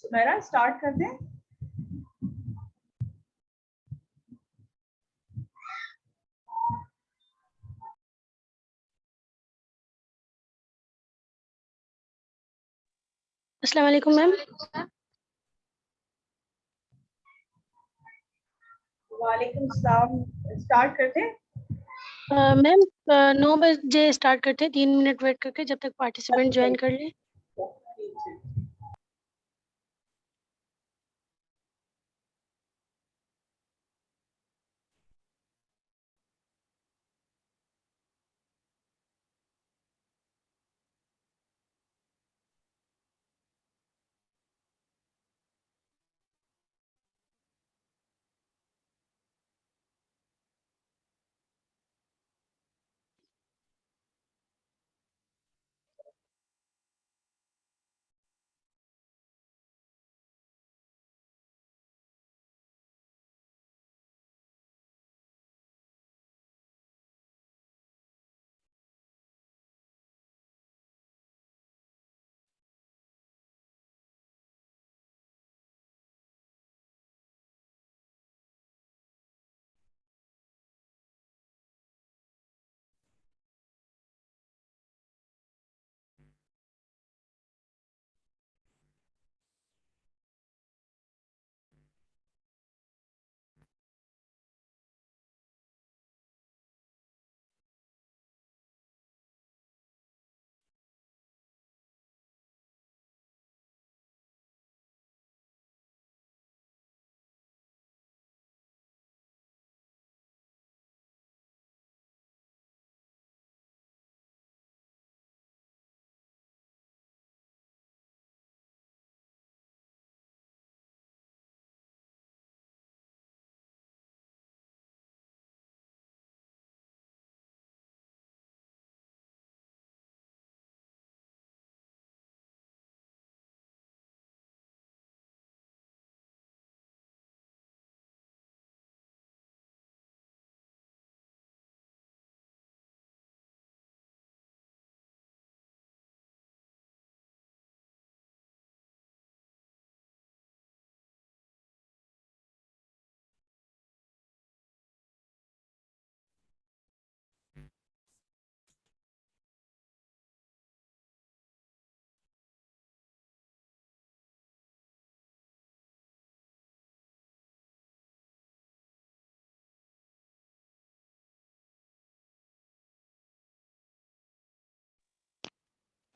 Sumera start कर दें। अस्सलाम वालेकुम मैम। वालेकुम सलाम। स्टार्ट कर दें। मैम 9 बजे स्टार्ट करते हैं, 3 मिनट वेट करके जब तक पार्टिसिपेंट ज्वाइन कर ले।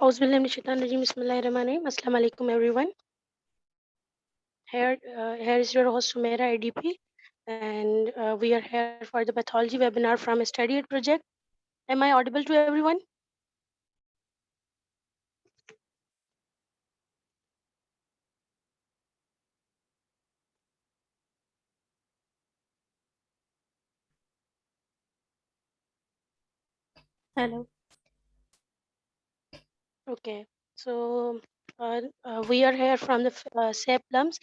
औज़ुबिल्लाहि मिनश्शैतानिर रजीम, बिस्मिल्लाहिर्रहमानिर्रहीम। अस्सलाम वालेकुम everyone. Here is your host Sumaira ADP, and we are here for the pathology webinar from Study It project. Am I audible to everyone? Hello. Okay, so we are here from the SAP LUMS,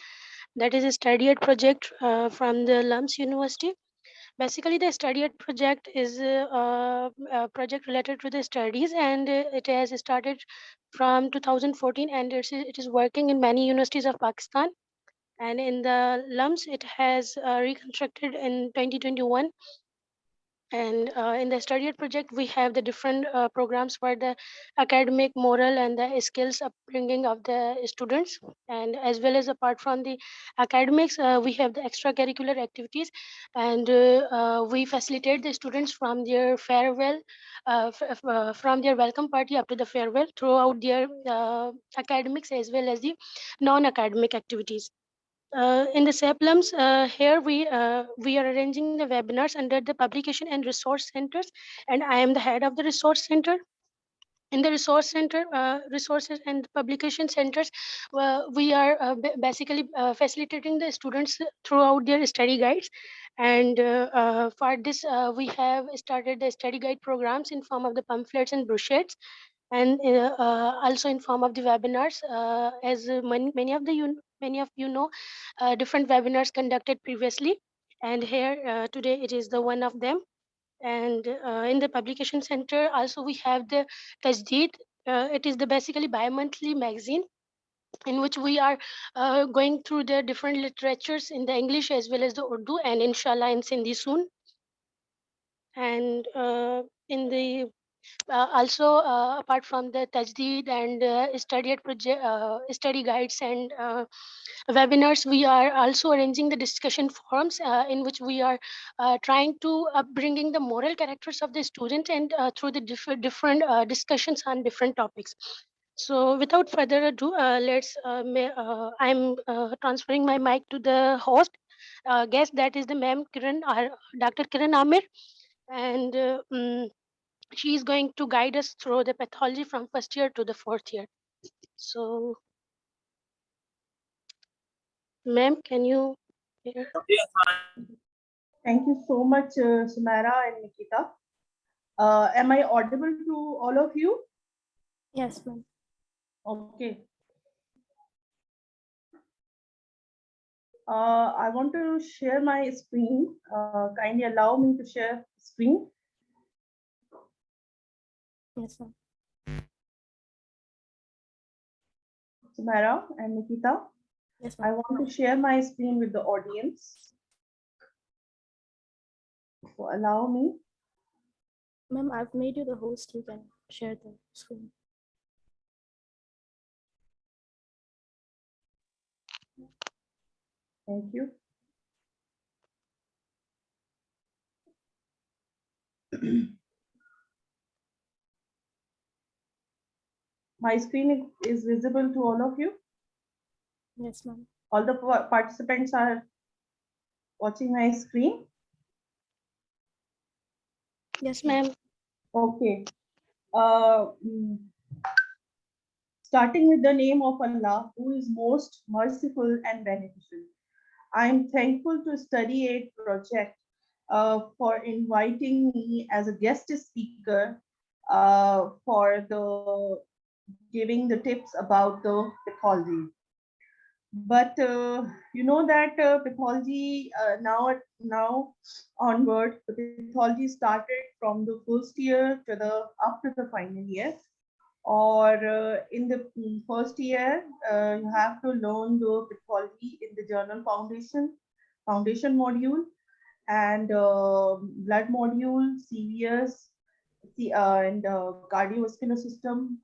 that is a Study It project from the LUMS University. Basically, the Study It project is a project related to the studies, and it has started from 2014, and it is working in many universities of Pakistan. And in the LUMS, it has reconstructed in 2021. And in the Study It project, we have the different programs for the academic, moral, and the skills upbringing of the students. And as well as apart from the academics, we have the extracurricular activities, and we facilitate the students from their farewell, from their welcome party up to the farewell throughout their academics as well as the non-academic activities. In the SAPLUMS, here we are arranging the webinars under the publication and resource centers, and I am the head of the resource center. In the resource center, resources and publication centers, we are basically facilitating the students throughout their study guides. And for this, we have started the study guide programs in form of the pamphlets and brochures, and also in form of the webinars, as many of you know, different webinars conducted previously, and here today it is the one of them. And in the publication center also we have the Tajdeed, it is the basically bi-monthly magazine in which we are going through the different literatures in the English as well as the Urdu, and inshallah in Sindhi soon. And in the also apart from the tajdeed and study guides and webinars, we are also arranging the discussion forums in which we are trying to bringing the moral characters of the student, and through the different discussions on different topics. So without further ado, I'm transferring my mic to the host guest, that is the ma'am Kiran, Dr. Kiran Amir, and she is going to guide us through the pathology from first year to the fourth year. So, ma'am, can you hear? Thank you so much, Sumaira and Nikita. Am I audible to all of you? Yes, ma'am. Okay. I want to share my screen. Kindly allow me to share screen. Yes, ma'am. Sumaira and Nikita. Yes, I ma'am. want to share my screen with the audience. So allow me. Ma'am, I've made you the host. You can share the screen. Thank you. My screen is visible to all of you. Yes, ma'am. All the participants are watching my screen. Yes, ma'am. Okay. Starting with the name of Allah, who is most merciful and beneficial. I am thankful to Study Aid Project for inviting me as a guest speaker for the giving the tips about the pathology. But you know that pathology now onward, the pathology started from the first year to the after the final year, or in the first year you have to learn the pathology in the journal foundation module, and blood module, CVS, and cardiovascular system,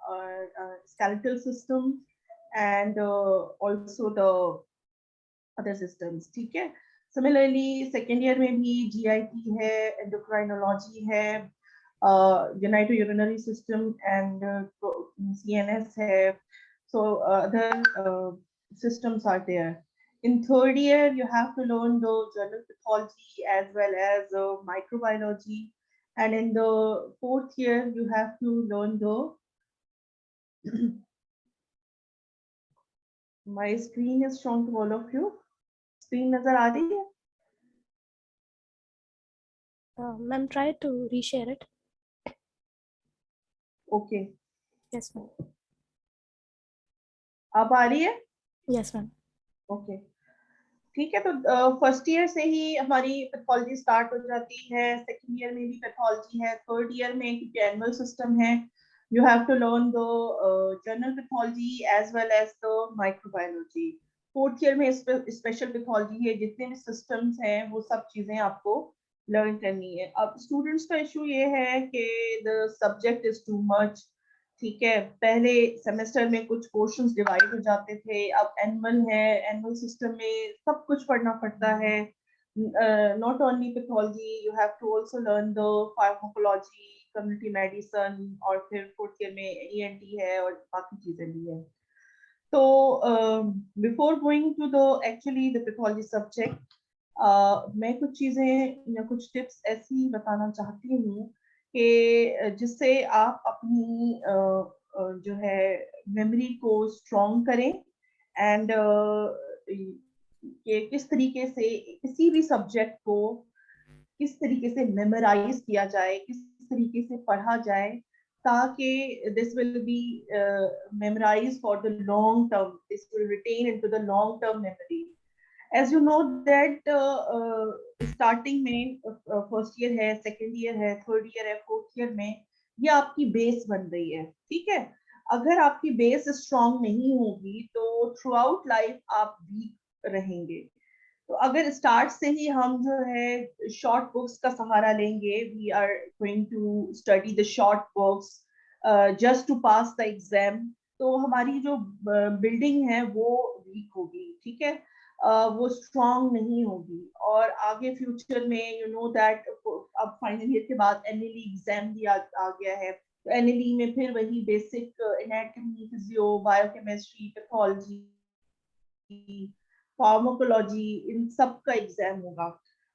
skeletal system, and also the other systems. ठीक है. Similarly, second year में भी GIT है, endocrinology है, genitourinary system and CNS है. So other systems are there. In third year, you have to learn the general pathology as well as microbiology. And in the fourth year, you have to learn the my screen is shown to all of you. Screen नजर आ रही है? Ma'am, try to reshare it. Okay. Yes, ma'am. अब आ रही है? Yes, ma'am. Okay. ठीक है, तो first year से ही हमारी पैथोलॉजी स्टार्ट हो जाती है. सेकंड ईयर में भी पैथोलॉजी है. थर्ड ईयर में क्योंकि एनुअल सिस्टम है, you have to learn the general pathology as well as the microbiology. Fourth year में स्पेशल पैथोलॉजी है. जितने भी सिस्टम्स हैं वो सब चीजें आपको लर्न करनी है. अब स्टूडेंट्स का इशू ये है कि the subject is too much. ठीक है, पहले सेमेस्टर में कुछ पोर्शंस डिवाइड हो जाते थे, अब एनुअल है, एनुअल सिस्टम में सब कुछ पढ़ना पड़ता है. Not only pathology, you have to also learn the pharmacology, community medicine, और फिर फोर्थ ईयर में ENT है और बाकी चीजें भी है. तो before going to the actually the pathology subject, मैं कुछ चीजें या कुछ टिप्स ऐसी बताना चाहती हूँ कि जिससे आप अपनी जो है मेमोरी को स्ट्रॉन्ग करें, एंड कि किस तरीके से किसी भी सब्जेक्ट को किस तरीके से मेमोराइज किया जाए, किस तरीके से पढ़ा जाए, ताकि this will be memorise for the long term. This will retain into the long term memory. As you know that starting में फर्स्ट ईयर है, सेकंड ईयर है, थर्ड ईयर है, फोर्थ ईयर में ये आपकी बेस बन रही है. ठीक है, अगर आपकी बेस स्ट्रांग नहीं होगी तो थ्रू आउट लाइफ आप वीक रहेंगे। तो अगर स्टार्ट से ही हम जो है शॉर्ट बुक्स का सहारा लेंगे, we are going to study the short books just to pass the exam, तो हमारी जो बिल्डिंग है वो वीक होगी, ठीक है, वो स्ट्रांग नहीं होगी। और आगे फ्यूचर में यू नो दैट अब फाइनल ईयर के बाद एनएलई एग्जाम भी आ गया है, तो एनएलई में फिर वही basic anatomy, physio, biochemistry, pathology, pharmacology, इन सब का एग्जाम होगा।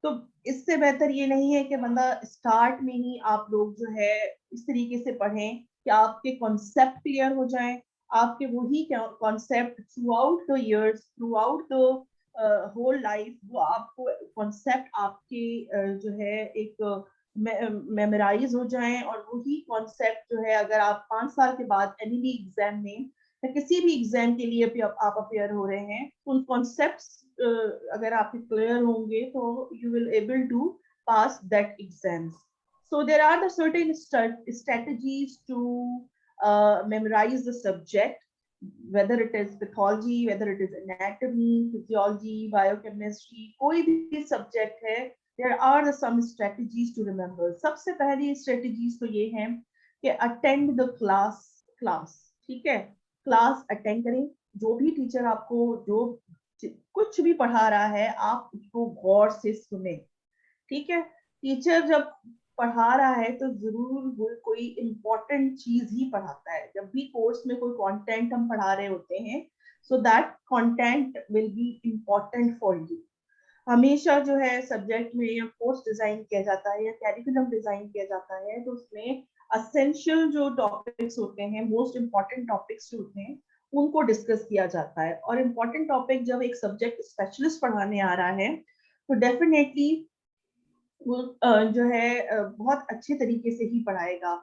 तो इससे बेहतर ये नहीं है कि बंदा स्टार्ट में ही आप लोग जो है इस तरीके से पढ़ें कि आपके कॉन्सेप्ट क्लियर हो जाएं, आपके वही concept throughout the years, throughout the whole life, वो आपको कॉन्सेप्ट आपके जो है एक मेमोराइज हो जाएं, और वही कॉन्सेप्ट जो है अगर आप 5 साल के बाद एनएलई एग्जाम में या किसी भी एग्जाम के लिए भी आप अपेयर हो रहे हैं, उन कॉन्सेप्ट्स अगर आपके क्लियर होंगे तो you will able to pass that exams. So there are the certain strategies to memorize the subject, whether it is pathology, whether it is anatomy, physiology, biochemistry, कोई भी subject है, there are the some strategies to remember. सबसे पहली strategies तो ये हैं कि attend the class, ठीक है, क्लास अटेंड करें, जो भी टीचर आपको जो कुछ भी पढ़ा रहा है आप उसको गौर से सुने, ठीक है। टीचर जब पढ़ा रहा है तो जरूर वो कोई इम्पोर्टेंट चीज ही पढ़ाता है। जब भी कोर्स में कोई कंटेंट हम पढ़ा रहे होते हैं, so that content will be important for you. हमेशा जो है सब्जेक्ट में या कोर्स डिजाइन किया जाता है या कैरिकुलम डिजाइन किया जाता है, तो उसमें असेंशियल जो टॉपिक्स होते हैं, मोस्ट इम्पॉर्टेंट टॉपिक्स जो होते हैं, उनको डिस्कस किया जाता है। और इम्पॉर्टेंट टॉपिक जब एक सब्जेक्ट स्पेशलिस्ट पढ़ाने आ रहा है तो डेफिनेटली वो जो है बहुत अच्छे तरीके से ही पढ़ाएगा।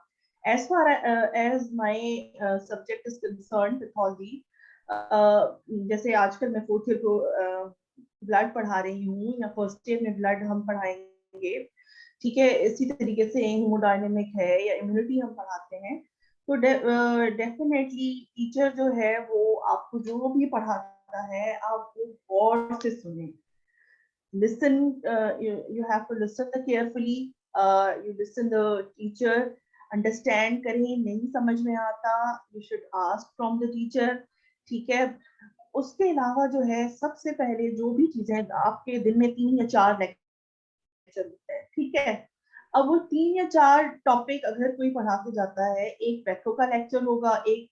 As far as my subject is concern pathology, जैसे आजकल मैं 4th ईयर को ब्लड पढ़ा रही हूँ या फर्स्ट ईयर में ब्लड हम पढ़ाएंगे, ठीक है, इसी तरीके से हेमोडायनेमिक है या इम्यूनिटी हम पढ़ाते हैं, तो डेफिनेटली टीचर जो है वो आपको जो भी पढ़ाता है आप वो गौर से सुने। Listen, you have to listen carefully, you listen the teacher, understand करें, नहीं समझ में आता you should ask from the teacher, ठीक है। उसके अलावा जो है सबसे पहले जो भी चीजें आपके दिन में 3 या 4 लेक्चर होते हैं, ठीक है, अब वो 3 या 4 टॉपिक अगर कोई पढ़ा के जाता है, एक पैथो का लेक्चर होगा, एक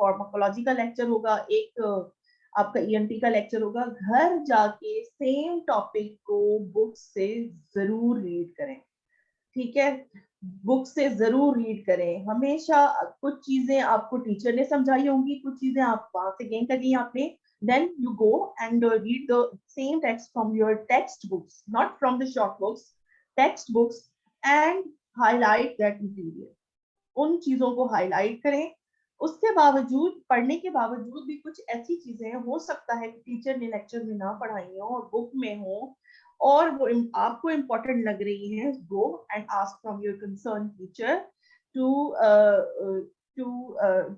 फार्माकोलॉजी का लेक्चर होगा, एक आपका ईएनटी का लेक्चर होगा, घर जाके सेम टॉपिक को बुक से जरूर रीड करें, ठीक है, बुक से जरूर रीड करें। हमेशा कुछ चीजें आपको टीचर ने समझाई होंगी, कुछ चीजें आप वहां से गेन कर ली आपने, then you go and read the same text from your textbooks, not from the short books, textbooks, and highlight that material. उन चीजों को हाईलाइट करें। उसके बावजूद, पढ़ने के बावजूद भी कुछ ऐसी चीजें हो सकता है कि टीचर ने लेक्चर में ना पढ़ाई हो और बुक में हो और वो आपको इम्पोर्टेंट लग रही है, go and ask from your concern teacher to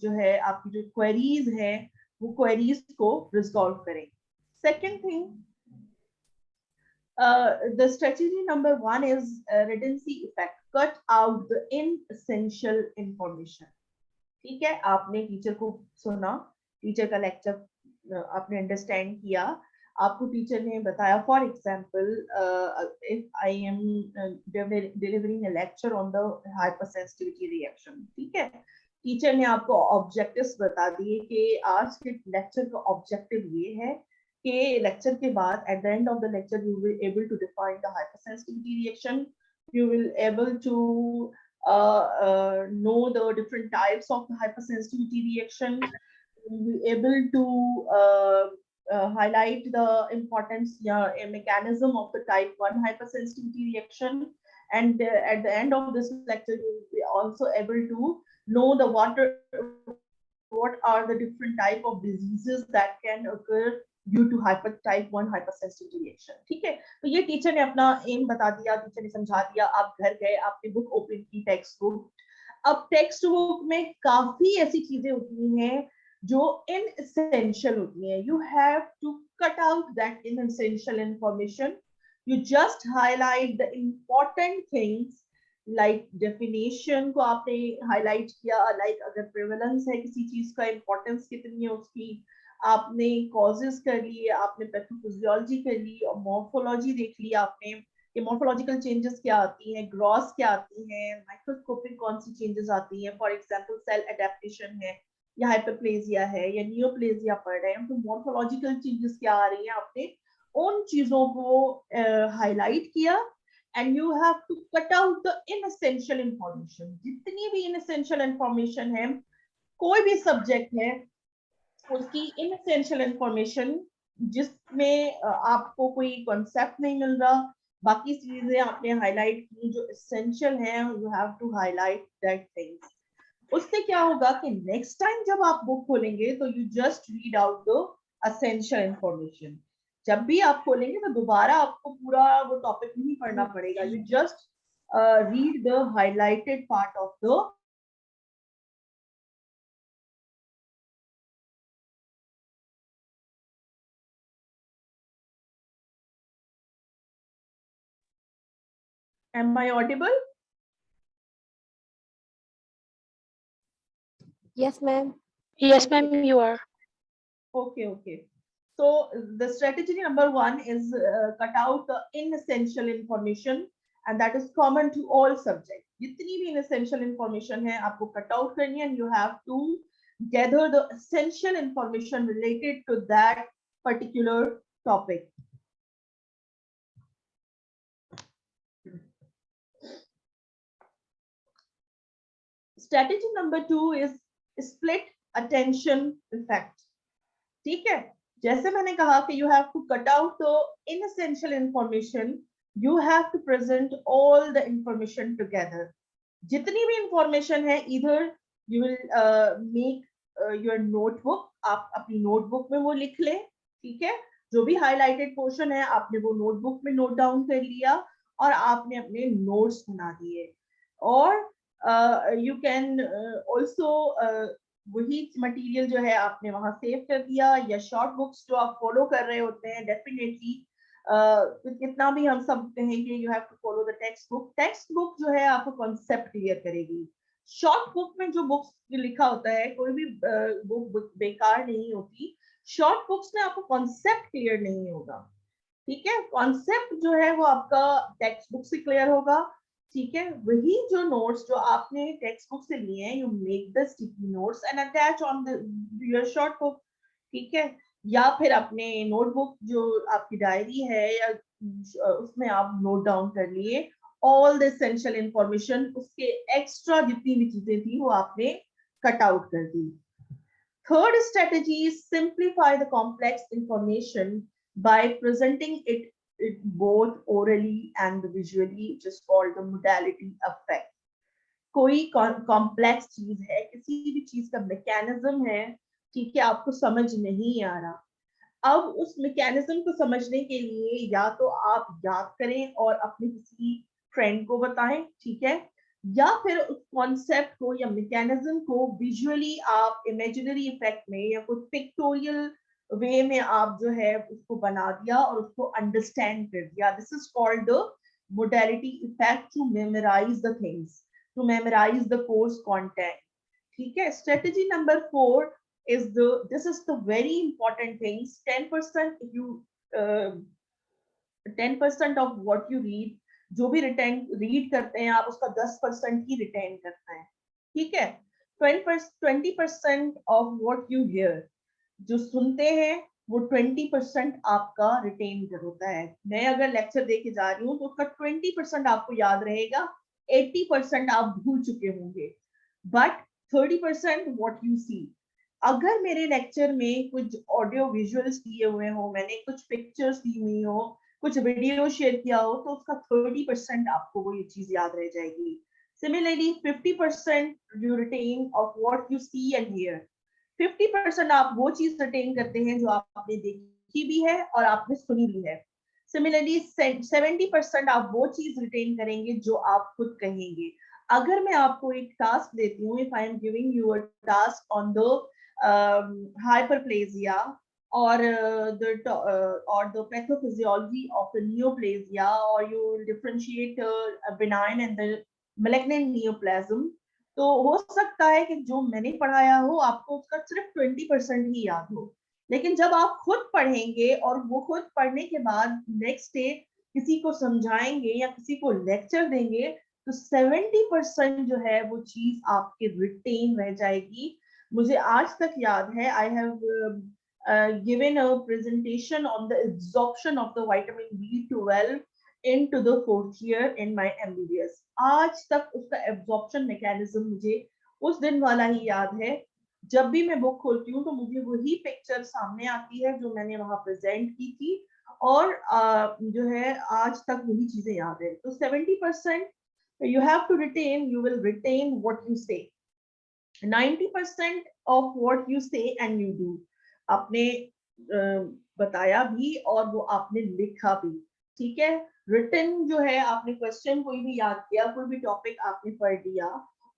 जो है आपकी जो क्वेरीज है वो क्वेरीज को रिजॉल्व करें। Second thing, the strategy number 1 is redundancy effect. Cut out the inessential information. ठीक है, आपने टीचर को सुना, टीचर का लेक्चर आपने अंडरस्टैंड किया, आपको टीचर ने बताया, for example if I am delivering a lecture on the hypersensitivity reaction, ठीक है, टीचर ने आपको ऑब्जेक्टिव्स बता दिए कि आज के लेक्चर का ऑब्जेक्टिव ये है कि लेक्चर के बाद at the end of the lecture you will able to define the hypersensitivity reaction, you will able to know the different types of hypersensitivity reaction, you will be able to highlight the importance, a mechanism of the type 1 hypersensitivity reaction, and at the end of this lecture you will be also able to know the what are the different type of diseases that can occur due to type 1 hypersensitivity reaction, ठीक है। तो ये teacher ने अपना M बता दिया, teacher ने समझा दिया, आप घर गए, आपने बुक ओपन की, टेक्स्ट बुक, अब टेक्स्ट बुक में काफी ऐसी चीजें होती हैं जो इनएसेंशियल होती हैं. You have to cut out that inessential information. You just highlight the important things. Like definition को आपने हाईलाइट किया, लाइक अगर प्रेवलेंस है किसी चीज का, इंपॉर्टेंस कितनी है उसकी, आपने कॉजेस कर लिए, आपने पैथोफिजियोलॉजी कर ली, और मॉर्फोलॉजी देख ली आपने कि मॉर्फोलॉजिकल चेंजेस क्या आती हैं, ग्रॉस क्या आती हैं, माइक्रोस्कोपिक कौन सी चेंजेस आती हैं. फॉर एग्जांपल सेल एडेप्टेशन है, या हाइपरप्लेजिया है, या नियोप्लेजिया पढ़ रहे हैं, तो मॉर्फोलॉजिकल चेंजेस क्या आ रही हैं, आपने उन चीजों को हाईलाइट किया. And you have to cut out the inessential information. जितनी भी इनएसेंशियल इंफॉर्मेशन है, कोई भी सब्जेक्ट है उसकी इनएसेंशियल इंफॉर्मेशन जिसमें आपको कोई कॉन्सेप्ट नहीं मिल रहा, बाकी चीजें आपने हाईलाइट की जो एसेंशियल है, you have to highlight that things. उससे क्या होगा कि नेक्स्ट टाइम जब आप बुक खोलेंगे तो you just read out the essential information. जब भी आप खोलेंगे तो दोबारा आपको पूरा वो टॉपिक नहीं पढ़ना पड़ेगा. You just read the highlighted part of the. Am I audible? Yes, ma'am. Yes, ma'am, you are. Okay. So the strategy number 1 is cut out the inessential information, and that is common to all subjects. जितनी भी inessential information है आपको cut out करनी है, and you have to gather the essential information related to that particular topic. Strategy number 2 is split attention effect. ठीक है, जैसे मैंने कहा कि you have to cut out the inessential information, you have to present all the information together. जितनी भी information है, either you will make your notebook, आप अपनी notebook में वो लिख लें, ठीक है, जो भी highlighted portion है आपने वो notebook में note down कर लिया और आपने अपने notes बना दिए. और you can also वही मटेरियल जो है आपने वहां सेव कर दिया, या शॉर्ट बुक्स जो आप फॉलो कर रहे होते हैं, डेफिनेटली कितना भी हम सब कहेंगे you have to follow the text book. Text book जो है आपको कॉन्सेप्ट क्लियर करेगी. शॉर्ट बुक में जो बुक्स लिखा होता है, कोई भी बुक बेकार नहीं होती. शॉर्ट बुक्स में आपको कॉन्सेप्ट क्लियर नहीं होगा, ठीक है. कॉन्सेप्ट जो है वो आपका टेक्स्ट बुक से क्लियर होगा, ठीक है. वही जो नोट्स जो आपने टेक्स्ट बुक से लिए हैं, you make the sticky notes and attach on the your short book, ठीक है. या फिर अपने नोटबुक जो आपकी डायरी है या उसमें आप नोट डाउन कर लिए ऑल द एसेंशियल इंफॉर्मेशन. उसके एक्स्ट्रा जितनी भी चीजें थी वो आपने कट आउट कर दी. Third strategy is simplify the complex information by presenting it both orally and visually, which is called the modality effect. कोई कॉम्प्लेक्स चीज है, किसी भी चीज का मैकेनिज्म है, ठीक है, आपको समझ नहीं आ रहा. अब उस मैकेनिज्म को समझने के लिए या तो आप याद करें और अपने किसी फ्रेंड को बताएं, ठीक है, या फिर उस कॉन्सेप्ट को या मैकेनिज्म को विजुअली आप इमेजिनरी इफेक्ट में या कुछ पिक्टोरियल वे में आप जो है उसको बना दिया और उसको अंडरस्टैंड कर दिया. This is called the modality effect to memorise the things, to memorise the course content, ठीक है. Strategy number 4 is this is the very important things. 10% you 10% of what you read, जो भी रीड करते हैं आप उसका 10% ही रिटेन करना है, ठीक है. 20% of what you hear, जो सुनते हैं वो 20% आपका रिटेन होता है. मैं अगर लेक्चर दे के जा रही हूँ तो उसका 20% आपको याद रहेगा, 80% आप भूल चुके होंगे, बट 30% व्हाट यू सी. अगर मेरे लेक्चर में कुछ ऑडियो विजुअल्स दिए हुए हो, मैंने कुछ पिक्चर्स दी हुई हो, कुछ वीडियो शेयर किया हो, तो उसका 30% आपको वो ये चीज याद रह जाएगी. Similarly 50% you retain of what you see and hear. 50% आप वो चीज रिटेन करते हैं जो आपने देखी भी है और आपने सुनी भी है. सिमिलरली 70% आप वो चीज रिटेन करेंगे जो आप खुद कहेंगे. अगर मैं आपको एक टास्क देती हूँ, if I am giving you a task on the hyperplasia or the pathophysiology of the neoplasia, or you will differentiate a benign and the malignant neoplasm, तो हो सकता है कि जो मैंने पढ़ाया हो आपको उसका सिर्फ 20% ही याद हो, लेकिन जब आप खुद पढ़ेंगे और वो खुद पढ़ने के बाद नेक्स्ट डे किसी को समझाएंगे या किसी को लेक्चर देंगे, तो 70% जो है वो चीज आपके रिटेन रह जाएगी। मुझे आज तक याद है, I have given a presentation on the absorption of the vitamin B12 into the 4th year in my MBBS. आज तक उसका absorption mechanism मुझे उस दिन वाला ही याद है। जब भी मैं बुक खोलती हूँ तो मुझे वही पिक्चर सामने आती है जो मैंने वहां प्रेजेंट की थी, और जो है आज तक वही चीजें याद है। तो 70% you have to retain, you will retain what you say. 90% of what you say and you do, आपने बताया भी और वो आपने लिखा भी, ठीक है। रिटन जो है, आपने क्वेश्चन कोई भी याद किया, कोई भी टॉपिक आपने पढ़ लिया,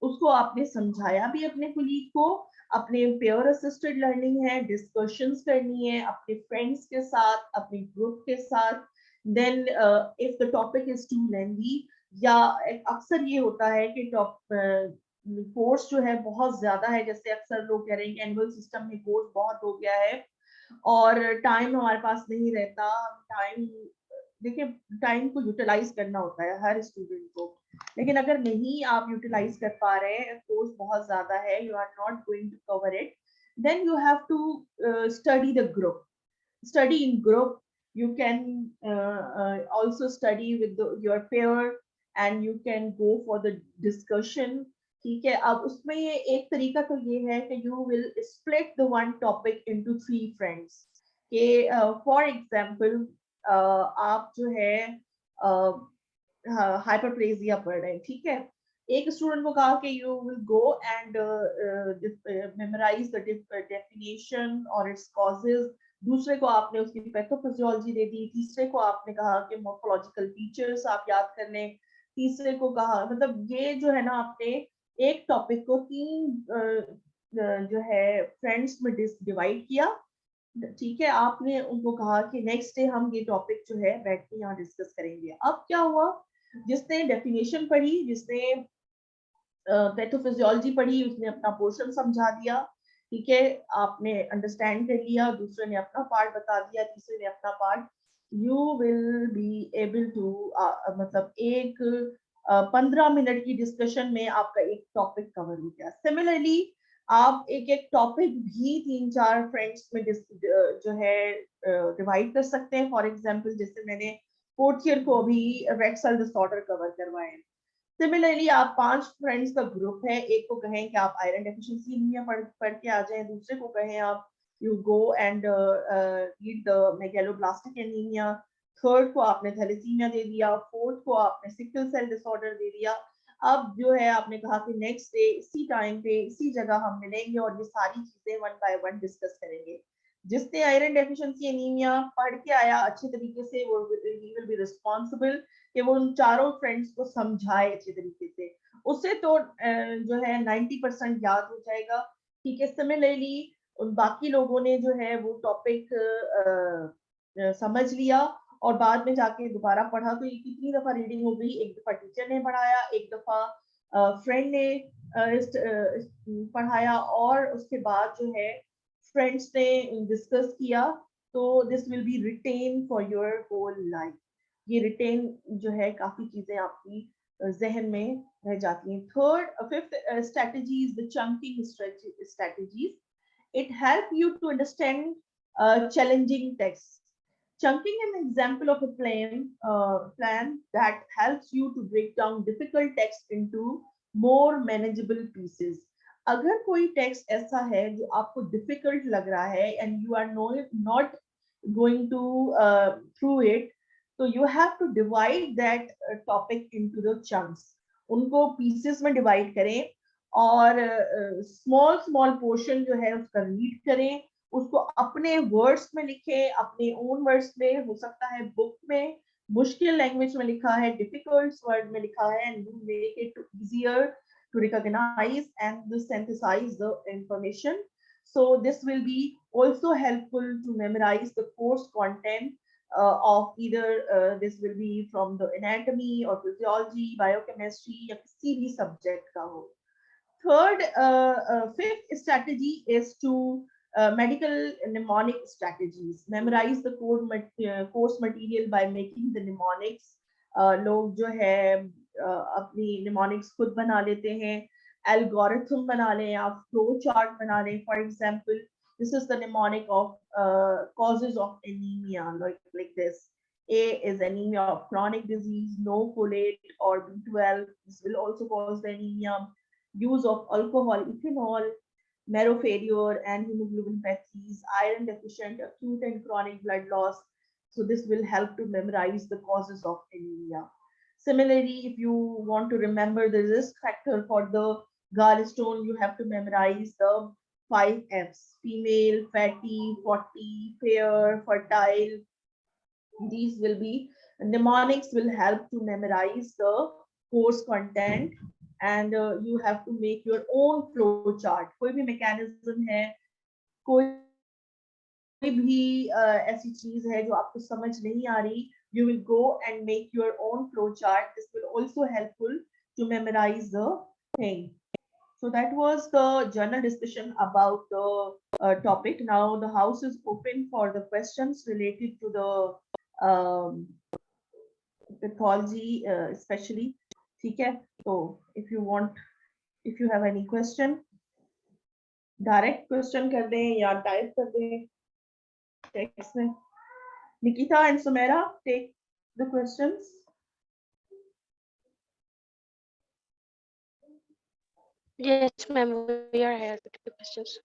उसको आपने समझाया भी अपने कुलीग को, अपने पेयर असिस्टेड लर्निंग है, डिस्कशंस करनी है अपने फ्रेंड्स के साथ, अपने ग्रुप के साथ। Then if the topic is too lengthy, या अक्सर ये होता है कि कोर्स जो है बहुत ज्यादा है, जैसे अक्सर लोग कह रहे हैं एनुअल सिस्टम में कोर्स बहुत हो गया है और टाइम हमारे पास नहीं रहता। टाइम, देखिए टाइम को यूटिलाइज करना होता है हर स्टूडेंट को, लेकिन अगर नहीं आप यूटिलाइज कर पा रहे हैं, कोर्स बहुत ज्यादा है, you are not going to cover it, then you have to study the group, study in group. You can also study with your peer and you can go for the discussion, ठीक है। अब उसमें ये एक तरीका तो ये है कि you will split the one topic into 3 friends, कि for example आप जो है हाइपरप्लेजिया पढ़ रहे हैं, ठीक है। एक स्टूडेंट को कहा कि you will go and memorise the definition और इट्स कॉजेज, दूसरे को आपने उसकी पैथोफिजियोलॉजी दे दी, तीसरे को आपने कहा कि मॉर्फोलॉजिकल फीचर्स आप याद कर लें, तीसरे को कहा, मतलब ये जो है ना, आपने एक टॉपिक को 3 जो है फ्रेंड्स में डिवाइड किया, ठीक है। आपने उनको कहा कि नेक्स्ट डे हम ये टॉपिक जो है बैठ के यहाँ डिस्कस करेंगे। अब क्या हुआ, जिसने डेफिनेशन पढ़ी, जिसने पैथोफिजियोलॉजी पढ़ी, उसने अपना पोर्शन समझा दिया, ठीक है, आपने अंडरस्टैंड कर लिया, दूसरे ने अपना पार्ट बता दिया, तीसरे ने अपना part, you will be able to, मतलब एक 15 मिनट की डिस्कशन में आपका एक टॉपिक कवर हो गया। सिमिलरली आप एक एक टॉपिक भी 3-4 फ्रेंड्स में जो है डिवाइड कर सकते हैं। फॉर एग्जांपल जैसे मैंने 4th ईयर को अभी रेड सेल डिसऑर्डर कवर करवाए। सिमिलरली आप 5 फ्रेंड्स का ग्रुप है, एक को कहें कि आप आयरन डेफिशिएंसी एनीमिया पढ़ के आ जाएं, दूसरे को कहें आप you go and read the megaloblastic anaemia, third को आपने थैलेसीमिया दे दिया, फोर्थ को आपने सिकल सेल डिसऑर्डर दे दिया। अब जो है आपने कहा कि नेक्स्ट डे इसी टाइम पे इसी जगह हम मिलेंगे और ये सारी चीजें 1 बाय 1 डिस्कस करेंगे। जिसने आयरन डेफिशिएंसी एनीमिया पढ़ के आया अच्छे तरीके से, वो ही विल बी रिस्पांसिबल कि वो उन चारों फ्रेंड्स को समझाए अच्छे तरीके से, उससे तो जो है 90% याद हो जाएगा, ठीक है। सिमिलरली उन बाकी लोगों ने जो है वो टॉपिक समझ लिया और बाद में जाके दोबारा पढ़ा, तो ये कितनी दफा रीडिंग हो गई, एक दफा टीचर ने पढ़ाया, एक दफा फ्रेंड ने पढ़ाया, और उसके बाद जो है फ्रेंड्स ने डिस्कस किया, तो this will be retain for your whole life. ये रिटेन जो है काफी चीजें आपकी जहन में रह जाती हैं। Fifth strategy is the chunking strategies. It help you to understand challenging text. Chunking is an example of a plan that helps you to break down difficult text into more manageable pieces. अगर कोई text ऐसा है जो आपको difficult लग रहा है and you are not going to through it, so you have to divide that topic into the chunks. उनको pieces में divide करें और small portion जो है उसका read करें, उसको अपने वर्ड्स में लिखें, अपने ओन वर्ड्स में, हो सकता है बुक में मुश्किल लैंग्वेज में लिखा है, डिफिकल्ट वर्ड में लिखा है, and you make it easier to recognize and synthesize the information. So this will be also helpful to memorize the course content of either this will be from the anatomy or physiology, biochemistry या किसी भी subject का हो. Third, fifth strategy is to medical mnemonic strategies. Memorize the course material by making the mnemonics. लोग जो है अपनी mnemonics खुद बना लेते हैं, algorithm बना लें, आप flow chart बना लें. For example, this is the mnemonic of causes of anemia, like this. A is anemia of chronic disease, no folate or B12. This will also cause the anemia. Use of alcohol, ethanol, marrow failure and hemoglobinopathies, iron deficient, acute and chronic blood loss. So this will help to memorize the causes of anemia. Similarly, if you want to remember the risk factor for the gallstone, you have to memorize the 5 F's: female, fatty, 40, fair, fertile. These will be mnemonics will help to memorize the course content, and you have to make your own flow chart. कोई भी mechanism है, कोई भी ऐसी चीज है जो आपको समझ नहीं आ रही, you will go and make your own flow chart. This will also helpful to memorize the thing. So that was the general discussion about the topic. Now the house is open for the questions related to the pathology, especially. ठीक है, so if you have any question, direct question कर दें या type कर दें text में. Nikita and Sumera, take the questions. Yes, ma'am, we are here to take the questions.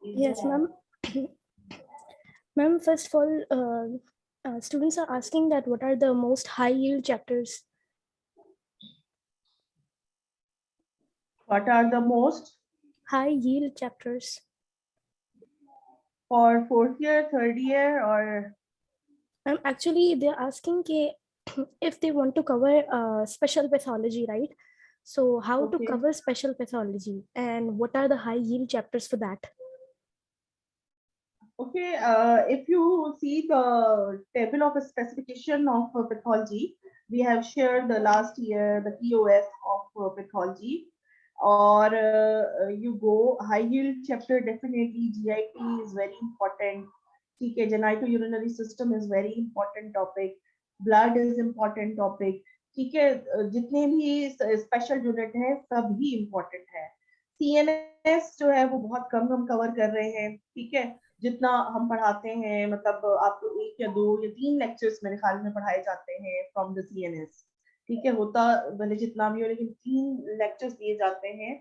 Yes, ma'am. Ma'am, first of all, students are asking that what are the most high yield chapters? What are the most High yield chapters? For 4th year, 3rd year, or Actually, they're asking if they want to cover special pathology, right? So how to Okay. cover special pathology and what are the high yield chapters for that? Okay, if you see the table of specification of pathology, we have shared the last year the TOS of pathology, or you go high yield chapter, definitely GIT is very important. ठीक है, genitourinary system is very important topic, blood is important topic. ठीक है, जितने भी special unit है सब ही important है. CNS जो है वो बहुत कम कवर कर रहे हैं. ठीक है, जितना हम पढ़ाते हैं, मतलब आपको 1 या 2 या 3 लेक्चर्स मेरे ख्याल में पढ़ाए जाते हैं फ्रॉम द CNS. ठीक है, होता भले जितना भी हो, लेकिन 3 लेक्चर्स दिए जाते हैं,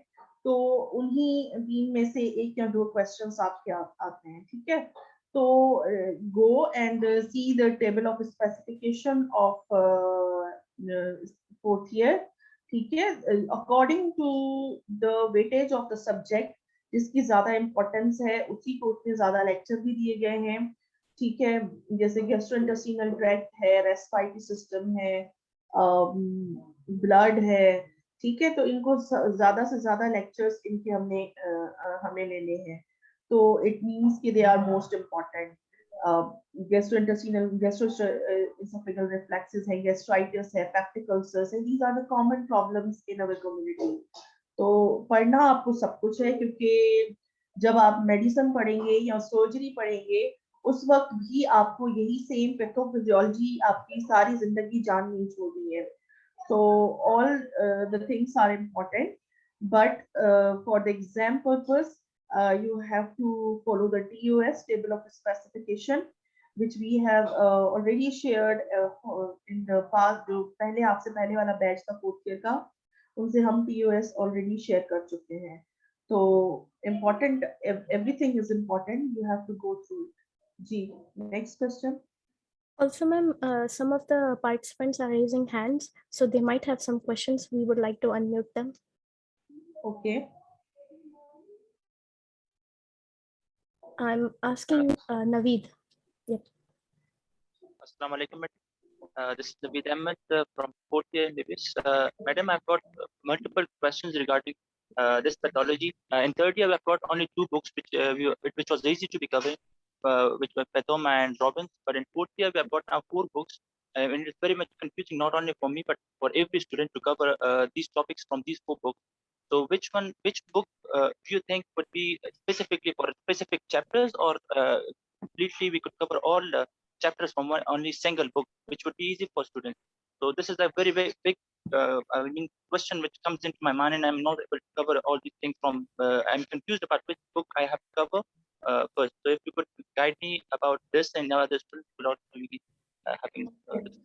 तो उन्हीं 3 में से 1 या 2 क्वेश्चंस आपके आते हैं. ठीक है, तो go and see the table of specification of 4th year. ठीक है, according to the weightage of the subject, जिसकी ज्यादा इम्पोर्टेंस है उसी को उतने ज्यादा लेक्चर भी दिए गए हैं. ठीक है, जैसे गैस्ट्रोइंटेस्टिनल ट्रैक्ट है, रेस्पिरेटरी सिस्टम है, ब्लड है. ठीक है, तो इनको ज्यादा से ज्यादा लेक्चर्स इनके हमने लेने हैं. तो इट मींस कि they are most important. Gastrointestinal gastroesophageal reflexes है, गैस्ट्राइटिस है, पेप्टिक अल्सर्स है. These are the common problems in our community. तो पढ़ना आपको सब कुछ है, क्योंकि जब आप मेडिसिन पढ़ेंगे या सर्जरी पढ़ेंगे उस वक्त भी आपको यही सेम पैथोफिजियोलॉजी आपकी सारी जिंदगी जान नहीं छोड़ी है. So all the things are important, but for the exam purpose, you have to follow the TOS, table of specification, which we have already shared in the past. जो पहले आपसे पहले वाला बैच था 4th year का, उनसे हम TOS already share कर चुके हैं. तो important, everything is important, you have to go through it. Ji, next question. Also, ma'am, some of the participants are raising hands, so they might have some questions. We would like to unmute them. Okay. I'm asking Naveed. Yep. Assalamu alaikum. This is Naveed Ahmed from 4th year MBBS. Madam, I've got multiple questions regarding this pathology. In 3rd year, I've got only 2 books which was easy to be covered, which were Pathoma and Robbins. But in 4th year, we have got now 4 books. And it's very much confusing, not only for me, but for every student to cover these topics from these 4 books. So which book do you think would be specifically for specific chapters, or completely we could cover all chapters from one only single book, which would be easy for students? So this is a very, very big question which comes into my mind, and I'm not able to cover all these things from, I'm confused about which book I have to cover first. So if you could guide me about this, and now other students will also be having this.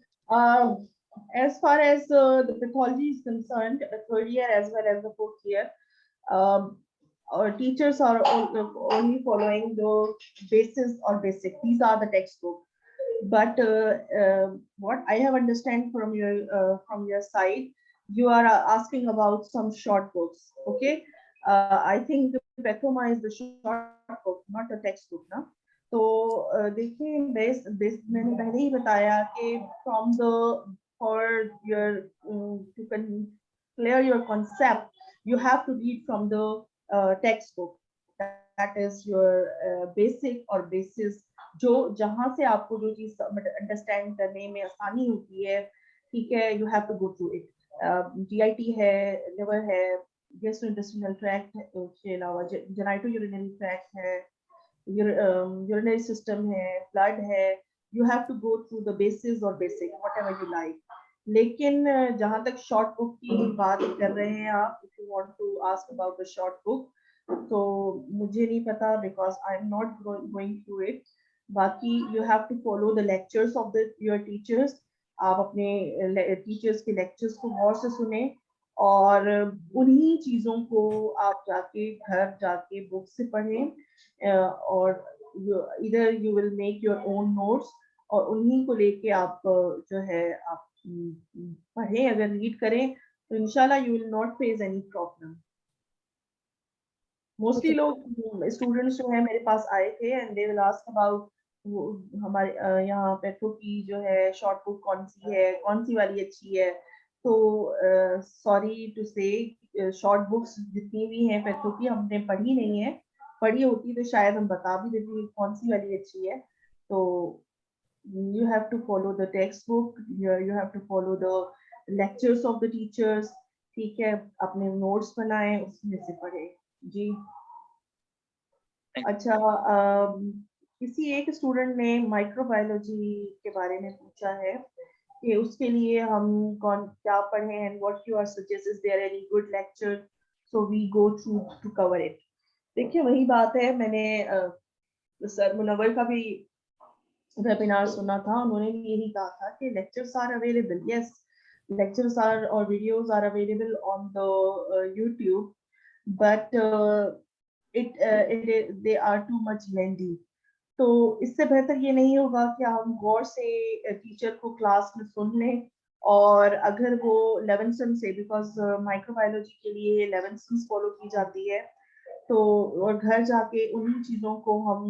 As far as the pathology is concerned, 3rd year as well as the 4th year, our teachers are only following the basis or basic. These are the textbooks. But what I have understand from your side, you are asking about some short books. Okay, I think the Pathoma is the short book, not a textbook, ना? तो देखिए मैंने पहले ही बताया कि from the for your to clear your concept, you have to read from the textbook. That is your basic or basis, जो जहां से आपको जो चीज अंडरस्टैंड करने में आसानी होती है, ठीक है, you have to go through it. GIT है, liver है, gastrointestinal tract है, उसके अलावा genitourinary tract है, urinary system है, blood है. You have to go through the basis or basic, whatever you like. लेकिन जहां तक शॉर्ट बुक की बात कर रहे हैं आप, if you want to ask about the short book, तो मुझे नहीं पता because I'm not going through it. बाकी you have to follow the lectures of your teachers. आप अपने टीचर्स के लेक्चर्स को गौर से सुने और उन्हीं चीजों को आप जाके घर जाके बुक से पढ़ें, और either you will make your own notes, और उन्हीं को लेके आप जो है आप पढ़ें, अगर रीड करें तो इंशाल्लाह you will not face any problem. Mostly लोग स्टूडेंट्स जो है मेरे पास आए थे and they will ask about हमारे यहाँ पैथो की जो है शॉर्ट बुक कौन सी है, कौन सी वाली अच्छी है. तो सॉरी टू से शॉर्ट बुक्स जितनी भी हैं पैथो की हमने पढ़ी नहीं है. पढ़ी होती तो शायद हम बता भी देते कौन सी वाली अच्छी है. तो you have to follow the textbook, you have to follow the lectures of the teachers. ठीक है, अपने नोट्स बनाएं, उसमें से पढ़ें जी. अच्छा, किसी एक स्टूडेंट ने माइक्रोबायोलॉजी के बारे में पूछा है कि उसके लिए हम क्या पढ़ें and what you are suggest, is there any good lecture so we go through to cover it. देखिए वही बात है, मैंने सर मुनव्वर का भी वेबिनार सुना था, उन्होंने भी यही कहा था कि lectures are available. Yes, lectures are or videos are available on the YouTube, but they are too much lengthy. तो इससे बेहतर ये नहीं होगा कि हम गौर से टीचर को क्लास में सुन लें, और अगर वो लेविंसन से, बिकॉज माइक्रोबायोलॉजी के लिए लेविंसन फॉलो की जाती है, तो और घर जाके उन्हीं चीज़ों को हम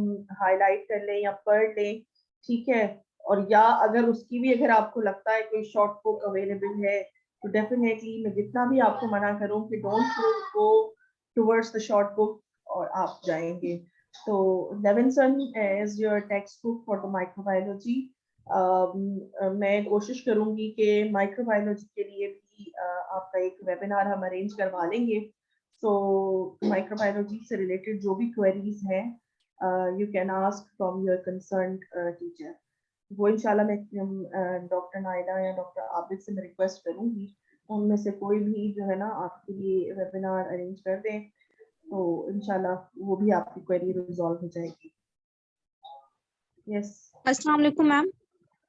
हाईलाइट कर लें या पढ़ लें, ठीक है. और या अगर उसकी भी अगर आपको लगता है कोई शॉर्ट बुक अवेलेबल है, तो डेफिनेटली मैं जितना भी आपको मना करूं कि don't go towards the short book, और आप जाएंगे. तो Levinson is your text book for the microbiology. मैं कोशिश करूंगी कि माइक्रोबायोलॉजी के लिए भी आपका एक वेबिनार हम अरेंज करवा लेंगे. सो माइक्रोबायोलॉजी से रिलेटेड जो भी क्वेरीज हैं, you can ask from your concerned teacher. वो इंशाल्लाह मैं डॉक्टर नायला या डॉक्टर आबिद से मैं रिक्वेस्ट करूंगी, उनमें से कोई भी जो है ना आपके लिए वेबिनार अरेंज कर दें, तो इंशाल्लाह वो भी आपकी क्वेरी रिजॉल्व हो जाएगी. यस, अस्सलाम वालेकुम मैम.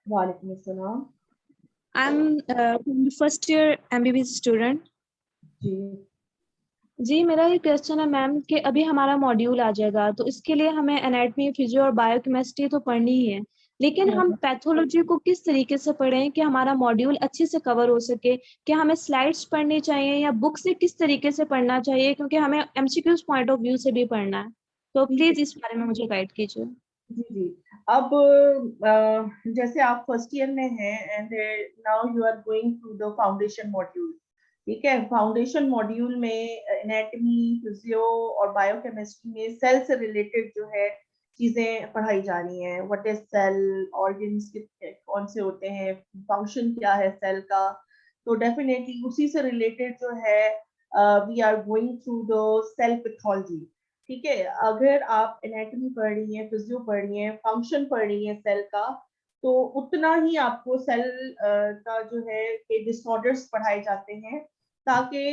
वालेकुम अस्सलाम. I am first year MBBS student. जी, मेरा ये क्वेश्चन है मैम कि अभी हमारा मॉड्यूल आ जाएगा, तो इसके लिए हमें एनाटॉमी, फिजियो और बायोकेमिस्ट्री तो पढ़नी ही है, लेकिन हम पैथोलॉजी को किस तरीके से पढ़ें कि हमारा मॉड्यूल अच्छे से कवर हो सके? क्या हमें स्लाइड्स पढ़नी चाहिए या बुक से किस तरीके से पढ़ना चाहिए, क्योंकि हमें एमसीक्यूज पॉइंट ऑफ व्यू से भी पढ़ना है. तो प्लीज इस बारे में मुझे गाइड कीजिए. जी जी। अब जैसे आप फर्स्ट ईयर में हैं and now you are going through the foundation module, ठीक है। फाउंडेशन मॉड्यूल में एनाटॉमी, फिजियो और बायोकेमिस्ट्री में सेल से रिलेटेड जो है चीजें पढ़ाई जा रही हैं। व्हाट इज सेल, ऑर्गन्स कौन से होते हैं, फंक्शन क्या है सेल का। तो डेफिनेटली उसी से रिलेटेड जो है we are going through the cell pathology, ठीक है। अगर आप एनाटॉमी पढ़ रही हैं, फिजियो पढ़ रही हैं, फंक्शन पढ़ रही हैं सेल का, तो उतना ही आपको सेल का जो है के डिसऑर्डर्स पढ़ाए जाते हैं, ताकि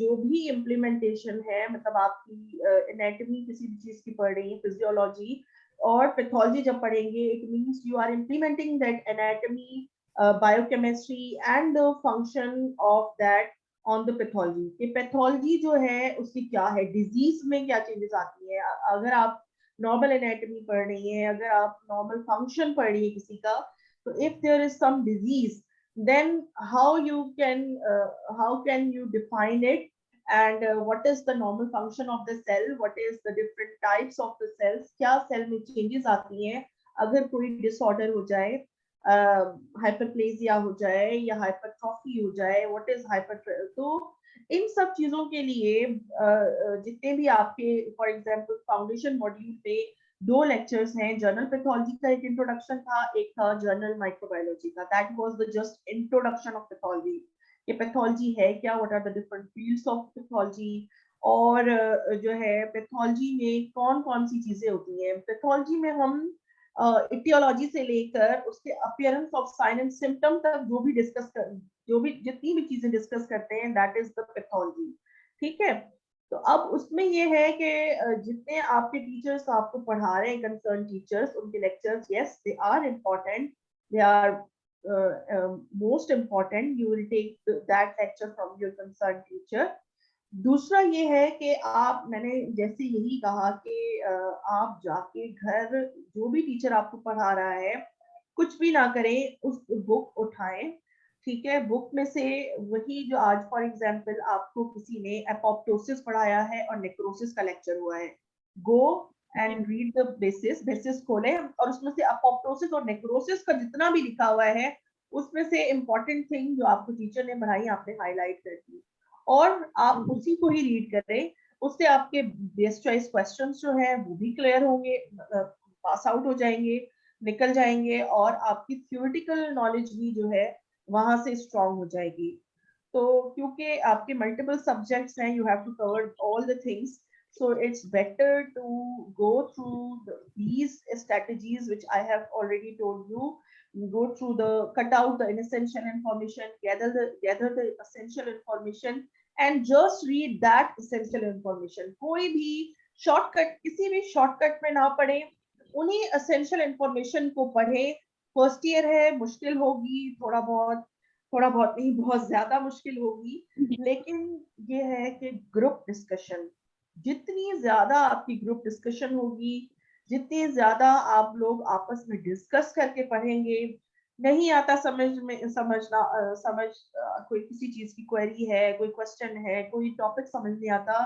जो भी इम्प्लीमेंटेशन है, मतलब आपकी एनाटॉमी किसी भी चीज की पढ़ रही है, फिजियोलॉजी और पैथोलॉजी जब पढ़ेंगे, it means you are implementing that anatomy, biochemistry and the function of that on the pathology. कि पैथोलॉजी जो है उसकी क्या है, डिजीज में क्या चेंजेस आती है। अगर आप नॉर्मल एनाटॉमी पढ़ रही हैं, अगर आप नॉर्मल फंक्शन पढ़ रही है किसी का, तो if there is some disease, then how can you define it, and what is the normal function of the cell, what is the different types of the cells, क्या सेल में changes आती हैं अगर कोई डिसऑर्डर हो जाए, hyperplasia हो जाए या हाइपरट्रॉफी हो जाए, व्हाट इज हाइपर। तो इन सब चीजों के लिए जितने भी आपके फॉर एग्जांपल फाउंडेशन मॉड्यूल पे 2 लेक्चर्स हैं। जर्नल पैथोलॉजी का एक इंट्रोडक्शन था, एक था जर्नल माइक्रोबायोलॉजी का। That was the just introduction of pathology. ये पैथोलॉजी है क्या, what are the different fields of pathology, और जो है पैथोलॉजी में कौन कौन सी चीजें होती हैं। पैथोलॉजी में हम इटियोलॉजी से लेकर उसके appearance of sine and symptom तक जो भी डिस्कस कर, जो भी जितनी भी चीजें डिस्कस करते हैं, दैट इज द पैथोलॉजी, ठीक है। तो अब उसमें ये है कि जितने आपके टीचर्स आपको पढ़ा रहे हैं, कंसर्न टीचर्स, उनके lectures, yes they are important, they are most important, you will take that lecture from your concern teacher. दूसरा ये है कि आप, मैंने जैसे यही कहा कि आप जाके घर जो भी टीचर आपको पढ़ा रहा है, कुछ भी ना करें, उस बुक उठाएं, ठीक है। बुक में से वही जो आज फॉर एग्जांपल आपको किसी ने एपोप्टोसिस पढ़ाया है और नेक्रोसिस का लेक्चर हुआ है, go and read the basis खोलें, और उसमें से एपोप्टोसिस और नेक्रोसिस का जितना भी लिखा हुआ है, उसमें से इम्पोर्टेंट थिंग जो आपको टीचर ने पढ़ाई आपने हाईलाइट कर दी, और आप उसी को ही रीड करें। उससे आपके बेस्ट चॉइस क्वेश्चंस जो है वो भी क्लियर होंगे, पास आउट हो जाएंगे, निकल जाएंगे, और आपकी थ्योरेटिकल नॉलेज भी जो है वहां से स्ट्रांग हो जाएगी। तो क्योंकि आपके मल्टीपल सब्जेक्ट्स हैं, you have to cover all the things, so it's better to go through these strategies which I have already told you. Go through the, cut out the inessential information, gather the essential information, and just read that essential information. कोई भी shortcut, किसी भी shortcut में ना पढ़े, उन्हीं essential information को पढ़े। फर्स्ट ईयर है, मुश्किल होगी, थोड़ा बहुत नहीं, बहुत ज्यादा मुश्किल होगी, लेकिन ये है कि ग्रुप डिस्कशन, जितनी ज्यादा आपकी ग्रुप डिस्कशन होगी, जितनी ज्यादा आप लोग आपस में डिस्कस करके पढ़ेंगे, नहीं आता कोई किसी चीज की क्वेरी है, कोई क्वेश्चन है, कोई टॉपिक समझ नहीं आता,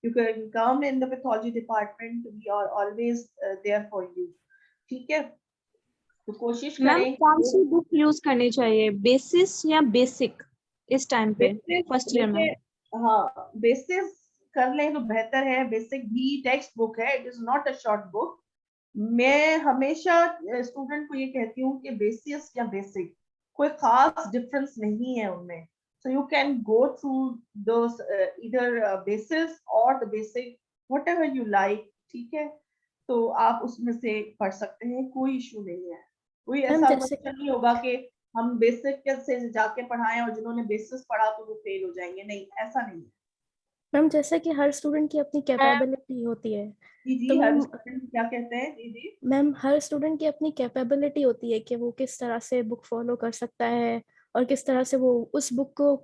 you can come in the pathology department, we are always there for you, ठीक है। तो कोशिश मैम करें कौन सी बुक यूज करनी चाहिए, बेसिस या बेसिक इस टाइम पे फर्स्ट ईयर में? हाँ, बेसिस कर लें तो बेहतर है। बेसिक भी टेक्स्ट बुक है, it is not a short book. मैं हमेशा स्टूडेंट को ये कहती हूँ कि बेसिस या बेसिक कोई खास डिफरेंस नहीं है उनमें, so you can go through दोस इधर बेसिस और the basic, whatever you like, ठीक है। तो आप उसमें से पढ़ सकते हैं, कोई इशू नहीं है। कोई मैम ऐसा जैसे क्वेश्चन नहीं होगा कि हम बेसिक से जाके पढ़ाएं और जिन्होंने बेसिस पढ़ा तो वो फेल हो जाएंगे, नहीं, ऐसा नहीं है। मैम जैसे कि हर स्टूडेंट की अपनी कैपेबिलिटी होती है, जी तो जी, हर मैम स्टूडेंट क्या कहते हैं, जी जी। मैम हर स्टूडेंट की अपनी कैपेबिलिटी होती है कि वो किस तरह से बुक फॉलो कर सकता है और किस तरह से वो उस बुक को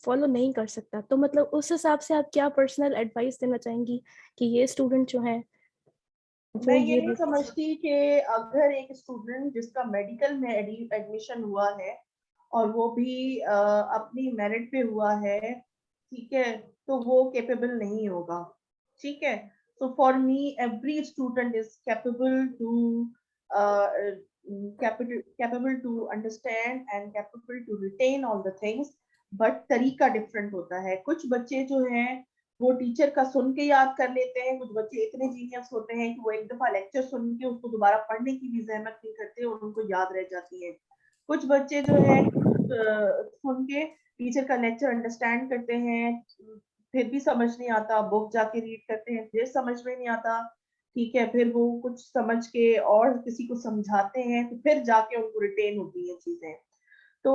फॉलो नहीं कर सकता। तो मतलब उस हिसाब से आप क्या पर्सनल एडवाइस देना चाहेंगी कि ये स्टूडेंट जो है मैं वो ये ये नहीं बुक। समझती कि अगर एक स्टूडेंट जिसका मेडिकल में एडमिशन हुआ है और वो भी अपनी मेरिट पे हुआ है, ठीक है, तो वो कैपेबल नहीं होगा, ठीक है। So for me every student is capable to capable to understand and capable to retain all the things, but तरीका different होता है। कुछ बच्चे जो हैं वो टीचर का सुन के याद कर लेते हैं, कुछ बच्चे इतने जीनियस होते हैं कि वो एक दफा लेक्चर सुन के उसको दोबारा पढ़ने की भी जहमत नहीं करते और उनको याद रह जाती है। कुछ बच्चे जो है सुन के टीचर का लेक्चर अंडरस्टैंड करते हैं, फिर भी समझ नहीं आता, बुक जाके रीड करते हैं, फिर समझ में नहीं आता, ठीक है, फिर वो कुछ समझ के और किसी को समझाते हैं तो फिर जाके उनको रिटेन होती है चीजें। तो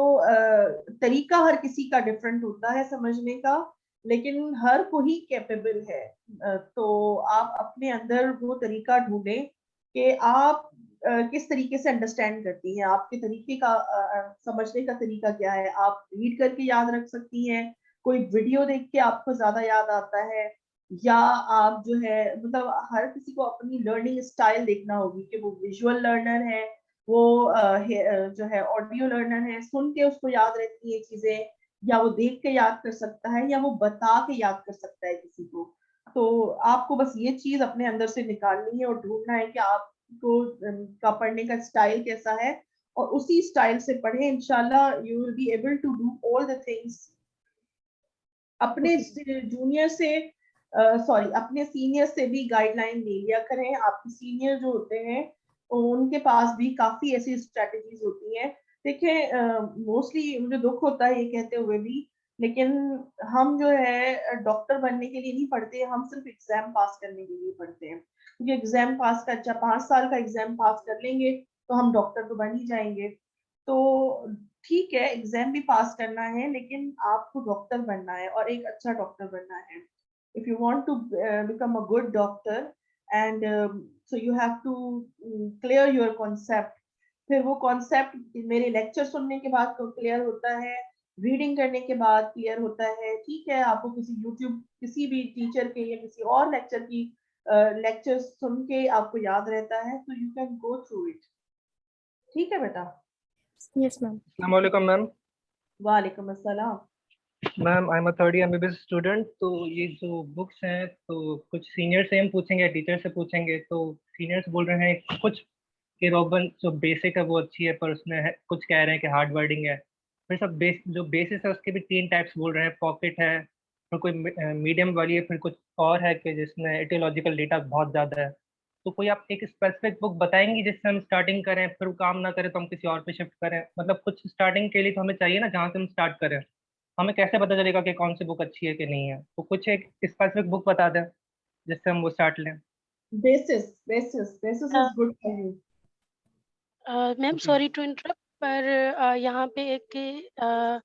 तरीका हर किसी का डिफरेंट होता है समझने का, लेकिन हर कोई कैपेबल है। तो आप अपने अंदर वो तरीका ढूंढें कि आप किस तरीके से अंडरस्टैंड करती हैं, आपके तरीके का समझने का तरीका क्या है। आप रीड करके याद रख सकती हैं, कोई वीडियो देख के आपको ज्यादा याद आता है, या आप जो है मतलब हर किसी को अपनी लर्निंग स्टाइल देखना होगी कि वो विजुअल लर्नर है, वो जो है ऑडियो लर्नर है, सुन के उसको याद रहती है चीजें, या वो देख के याद कर सकता है, या वो बता के याद कर सकता है किसी को। तो आपको बस ये चीज अपने अंदर से निकालनी है और ढूंढना है कि आपको का पढ़ने का स्टाइल कैसा है, और उसी स्टाइल से पढ़े, इंशाल्लाह you will be able to do all the things. अपने जूनियर से अपने सीनियर से भी गाइडलाइन ले लिया करें। आपके सीनियर जो होते हैं उनके पास भी काफी ऐसी स्ट्रेटजीज होती हैं। देखिए मोस्टली मुझे दुख होता है ये कहते हुए भी, लेकिन हम जो है डॉक्टर बनने के लिए नहीं पढ़ते, हम सिर्फ एग्जाम पास करने के लिए पढ़ते हैं, क्योंकि एग्जाम पास का 5 साल का एग्जाम पास कर लेंगे तो हम डॉक्टर तो बन ही जाएंगे। तो ठीक है, एग्जाम भी पास करना है, लेकिन आपको डॉक्टर बनना है और एक अच्छा डॉक्टर बनना है। If you want to become a good doctor and so you have to clear your concept. फिर वो कॉन्सेप्ट मेरे लेक्चर सुनने के बाद क्लियर होता है, रीडिंग करने के बाद क्लियर होता है। ठीक है, आपको किसी यूट्यूब किसी भी टीचर के या किसी और लेक्चर की लेक्चर सुन के आपको याद रहता है, तो you can go through it. ठीक है बेटा? Yes ma'am. अस्सलाम वालेकुम मैम। वालेकुम अस्सलाम। Ma'am I am a third year MBBS student. तो ये जो बुक्स हैं तो कुछ सीनियर से हम पूछेंगे, टीचर से पूछेंगे, तो सीनियर्स बोल रहे हैं कुछ के रोबन जो बेसिक है वो अच्छी है, पर उसमें है कुछ कह रहे हैं कि हार्ड वर्डिंग है। फिर सब जो बेसिस है उसके भी 3 टाइप्स बोल रहे हैं, पॉकेट है, फिर कोई मीडियम वाली है, फिर कुछ और है कि जिसमें एटियोलॉजिकल डेटा बहुत ज़्यादा है। तो कोई आप एक स्पेसिफिक बुक बताएंगी जिससे हम स्टार्टिंग करें, फिर वो काम ना करें तो हम किसी और पे शिफ्ट करें? मतलब कुछ स्टार्टिंग के लिए तो हमें चाहिए ना जहाँ से हम स्टार्ट करें। हमें कैसे पता चलेगा कि कौन सी बुक अच्छी है कि नहीं है? तो कुछ एक स्पेसिफिक बुक बता दें जिससे हम वो स्टार्ट लें। Basis is good for you. Ma'am sorry to interrupt, पर यहाँ पे एक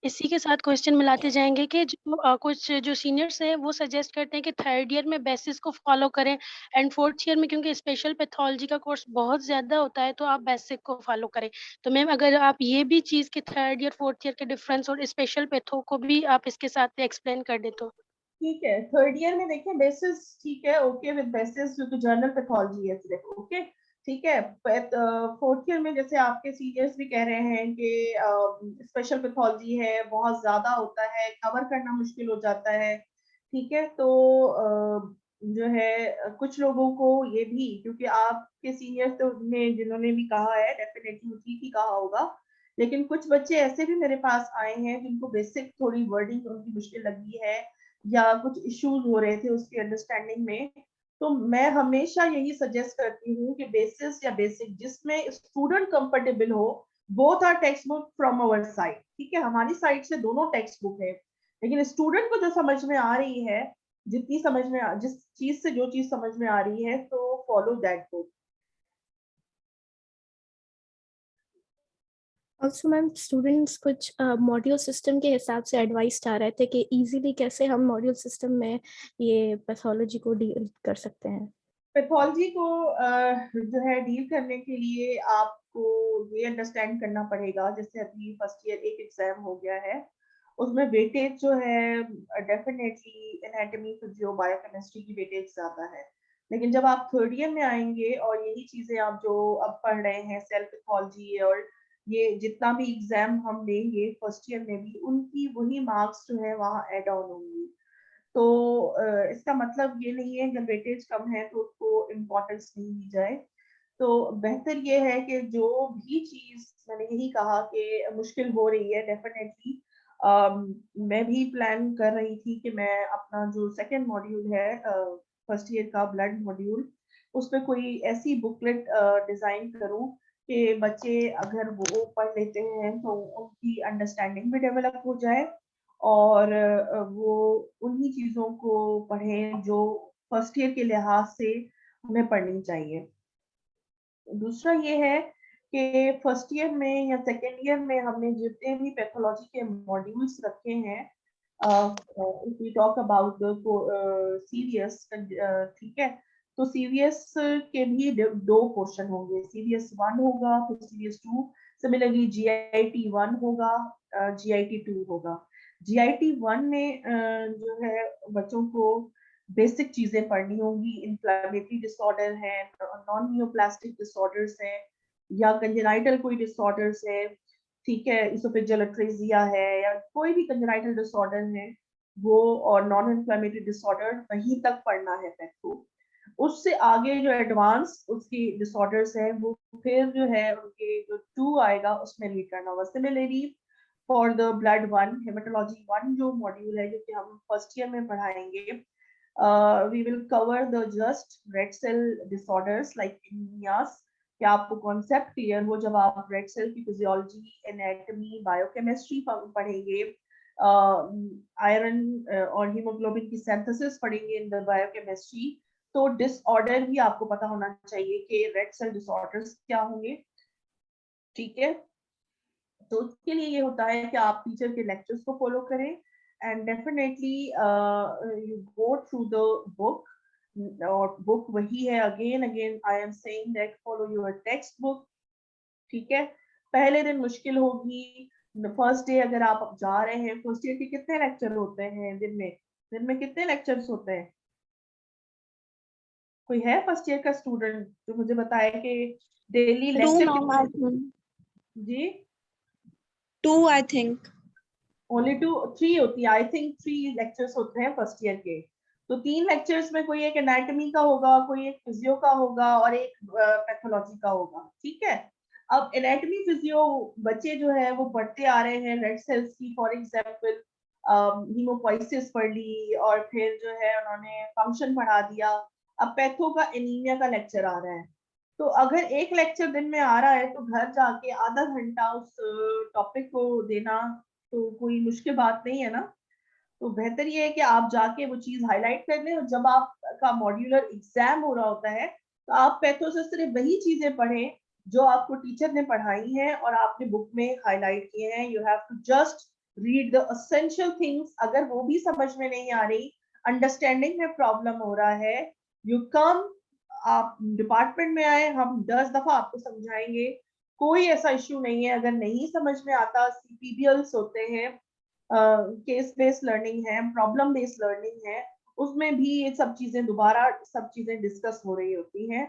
इसी के साथ क्वेश्चन मिलाते जाएंगे कि जो कुछ जो सीनियर्स हैं वो सजेस्ट करते हैं कि थर्ड ईयर में बेसिस को फॉलो करें, एंड फोर्थ ईयर में क्योंकि स्पेशल पैथोलॉजी का कोर्स बहुत ज्यादा होता है तो आप बेसिक को फॉलो करें। तो मैम अगर आप ये भी चीज के थर्ड ईयर फोर्थ ईयर के डिफरेंस और स्पेशल पैथो को भी आप इसके साथ एक्सप्लेन कर दे तो। ठीक है, थर्ड ईयर में देखिए बेसिस ठीक है, ओके विद बेसिस जो कि जर्नल पैथोलॉजी है सिर्फ, ओके ठीक है। फोर्थ ईयर में जैसे आपके सीनियर्स भी कह रहे हैं कि स्पेशल पैथोलॉजी है, बहुत ज्यादा होता है, कवर करना मुश्किल हो जाता है, ठीक है। तो जो है कुछ लोगों को ये भी, क्योंकि आपके सीनियर्स तो ने जिन्होंने भी कहा है डेफिनेटली ठीक ही कहा होगा, लेकिन कुछ बच्चे ऐसे भी मेरे पास आए हैं जिनको बेसिक थोड़ी वर्डिंग उनकी मुश्किल लगी है या कुछ इश्यूज हो रहे थे उसकी अंडरस्टैंडिंग में। तो मैं हमेशा यही सजेस्ट करती हूँ कि बेसिस या बेसिक जिसमें स्टूडेंट कंफर्टेबल हो, both are text book from our side, ठीक है, हमारी साइड से दोनों टेक्स्ट बुक है, लेकिन स्टूडेंट को जो समझ में आ रही है, जितनी समझ में जिस चीज से जो चीज समझ में आ रही है, तो follow that book. Also ma'am students कुछ मॉड्यूल सिस्टम के हिसाब से एडवाइस चाह रहे थे कि इजीली कैसे हम मॉड्यूल सिस्टम में ये पैथोलॉजी को डील कर सकते हैं। पैथोलॉजी को जो है डील करने के लिए आपको ये अंडरस्टैंड करना पड़ेगा, जैसे अभी फर्स्ट ईयर एक एग्जाम हो गया है, उसमें वेटेज जो है डेफिनेटली एनाटॉमी, फिजियो, बायोकेमिस्ट्री की वेटेज ज्यादा है। लेकिन जब आप थर्ड ईयर में आएंगे और यही चीजें आप जो अब पढ़ रहे हैं, सेल पैथोलॉजी और ये जितना भी एग्जाम हम लेंगे फर्स्ट ईयर में भी, उनकी वही मार्क्स जो है वहाँ एड ऑन होंगी। तो इसका मतलब ये नहीं है अगर वेटेज कम है तो उसको इम्पोर्टेंस नहीं दी जाए। तो बेहतर ये है कि जो भी चीज मैंने यही कहा कि मुश्किल हो रही है डेफिनेटली, मैं भी प्लान कर रही थी कि मैं अपना जो सेकंड मॉड्यूल है फर्स्ट ईयर का ब्लड मॉड्यूल, उसमें कोई ऐसी बुकलेट डिजाइन करूं कि बच्चे अगर वो पढ़ लेते हैं तो उनकी अंडरस्टैंडिंग भी डेवलप हो जाए, और वो उन्हीं चीज़ों को पढ़ें जो फर्स्ट ईयर के लिहाज से हमें पढ़नी चाहिए। दूसरा ये है कि फर्स्ट ईयर में या सेकेंड ईयर में हमने जितने भी पैथोलॉजी के मॉड्यूल्स रखे हैं, if we talk about serious, ठीक है, तो सीरियस के भी दो क्वेश्चन होंगे, सीरियस 1 होगा, फिर सीरियस 2, सिमिलरली GIT 1 होगा, GIT 2 होगा। GIT 1 में जो है बच्चों को बेसिक चीजें पढ़नी होंगी, इन्फ्लेमेटरी डिसऑर्डर है, नॉन नियोप्लास्टिक डिसऑर्डर्स है, या कंजेनाइटल कोई डिसऑर्डर्स है, ठीक है, इसोफेजियल अट्रेसिया है, या कोई भी कंजेनाइटल डिसऑर्डर है वो, और नॉन इन्फ्लेमेटरी डिसऑर्डर वहीं तक पढ़ना है पैथो। उससे आगे जो एडवांस उसकी डिसऑर्डर्स है वो फिर जो है उनके जो 2 आएगा उसमें रीड करना होगा। Similarly for the blood 1, haematology 1 जो मॉड्यूल है जो कि हम फर्स्ट ईयर में पढ़ाएंगे, we will cover the just red cell disorders like anemias। क्या आपको कॉन्सेप्ट क्लियर हो जब आप रेड सेल की फिजियोलॉजी, एनाटॉमी, बायोकेमिस्ट्री पढ़ेंगे, आयरन और हीमोग्लोबिन की सिंथेसिस पढ़ेंगे इन द बायोकेमिस्ट्री, तो डिसऑर्डर भी आपको पता होना चाहिए कि रेड सेल डिसऑर्डर्स क्या होंगे, ठीक है। तो उसके लिए ये होता है कि आप टीचर के लेक्चर्स को फॉलो करें, and definitely you go through the book, और बुक वही है, again I am saying that follow your textbook, ठीक है। पहले दिन मुश्किल होगी, फर्स्ट डे अगर आप अब जा रहे हैं, फर्स्ट ईयर के कितने लेक्चर होते हैं दिन में कितने लेक्चर्स होते हैं? कोई है फर्स्ट ईयर का स्टूडेंट जो मुझे बताए कि डेली लेक्चर? जी 2 I think ओनली 3 होती है, आई थिंक 3 लेक्चर्स होते हैं फर्स्ट ईयर के। तो 3 लेक्चर्स में कोई एक एनाटॉमी का होगा, कोई एक फिजियो का होगा, और एक पैथोलॉजी का होगा, ठीक है। अब एनाटॉमी फिजियो बच्चे जो है वो पढ़ते आ रहे हैं, रेड सेल्स की फॉर एग्जांपल हीमोपोइसिस पढ़ ली, और फिर जो है उन्होंने फंक्शन पढ़ा दिया। अब पैथो का एनीमिया का लेक्चर आ रहा है, तो अगर एक लेक्चर दिन में आ रहा है तो घर जाके आधा घंटा उस टॉपिक को देना तो कोई मुश्किल बात नहीं है ना। तो बेहतर ये है कि आप जाके वो चीज हाईलाइट कर लें, और जब आपका मॉड्यूलर एग्जाम हो रहा होता है तो आप पैथो से सिर्फ वही चीजें पढ़ें जो आपको टीचर ने पढ़ाई हैं और आपने बुक में हाईलाइट किए हैं। You have to just read the essential things. अगर वो भी समझ में नहीं आ रही, अंडरस्टैंडिंग में प्रॉब्लम हो रहा है, यू कम, आप डिपार्टमेंट में आए, हम 10 दफा आपको समझाएंगे, कोई ऐसा इश्यू नहीं है। अगर नहीं समझ में आता, CPBLs होते हैं, केस बेस्ड लर्निंग है, प्रॉब्लम बेस्ड लर्निंग है, उसमें भी ये सब चीजें दोबारा सब चीजें डिस्कस हो रही होती हैं,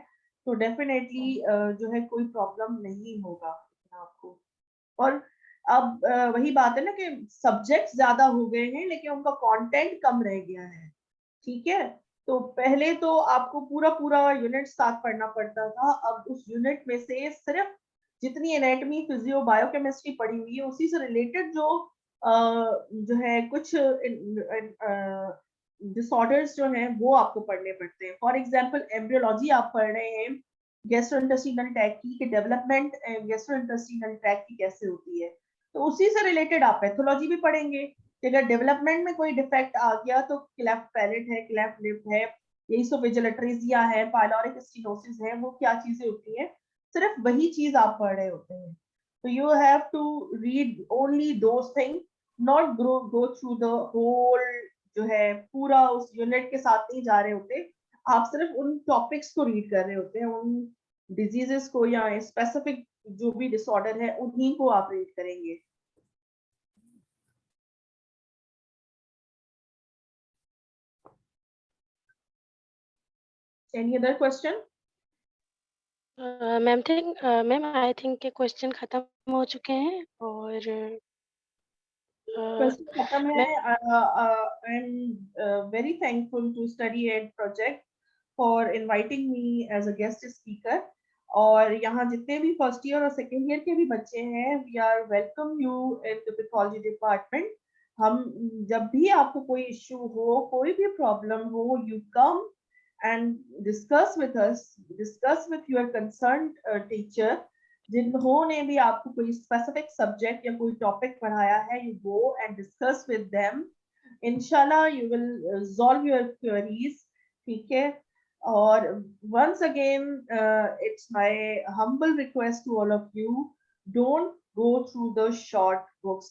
तो डेफिनेटली जो है कोई प्रॉब्लम नहीं होगा आपको। और अब वही बात है ना कि सब्जेक्ट ज्यादा हो गए हैं लेकिन उनका कंटेंट कम रह गया है, ठीक है। तो पहले तो आपको पूरा पूरा यूनिट साथ पढ़ना पड़ता था, अब उस यूनिट में से सिर्फ जितनी एनाटॉमी, फिजियो, बायोकेमिस्ट्री पढ़ी हुई है उसी से रिलेटेड जो है कुछ डिसऑर्डर्स जो हैं वो आपको पढ़ने पड़ते हैं। फॉर एग्जांपल एम्ब्रियोलॉजी आप पढ़ रहे हैं गैस्ट्रोइंटेस्टाइनल ट्रैक्ट की, डेवलपमेंट गैस्ट्रोइंटेस्टाइनल ट्रैक्ट की कैसे होती है, तो उसी से रिलेटेड आप पैथोलॉजी भी पढ़ेंगे कि अगर डेवलपमेंट में कोई डिफेक्ट आ गया तो क्लेफ्ट पैलेट है, क्लेफ्ट लिप है, इसोफेजियल अट्रेसिया है, पाइलोरिक स्टेनोसिस है, वो क्या चीजें होती हैं, सिर्फ वही चीज आप पढ़ रहे होते हैं। तो you have to read only those thing, not go through the whole, जो है पूरा उस यूनिट के साथ नहीं जा रहे होते, आप सिर्फ उन टॉपिक्स को रीड कर रहे होते हैं, उन डिजीजेस को या स्पेसिफिक जो भी डिसऑर्डर है उन्हीं को आप रीड करेंगे। Any other question? Ma'am I think के क्वेश्चन खत्म हो चुके हैं, और क्वेश्चन खत्म है। I am very thankful to study aid project for inviting me as a guest speaker, और यहाँ जितने भी फर्स्ट ईयर और सेकेंड ईयर के भी बच्चे हैं, we are welcome you in the pathology department. हम जब भी आपको कोई इश्यू हो, कोई भी प्रॉब्लम हो, you come and discuss with us, discuss with your concern teacher, जिन्होंने भी आपको कोई स्पेसिफिक सब्जेक्ट या कोई टॉपिक पढ़ाया है, you go and discuss with them. इंशाल्लाह you will solve your queries, ठीक है। और once again, it's my humble request to all of you, don't go through the short books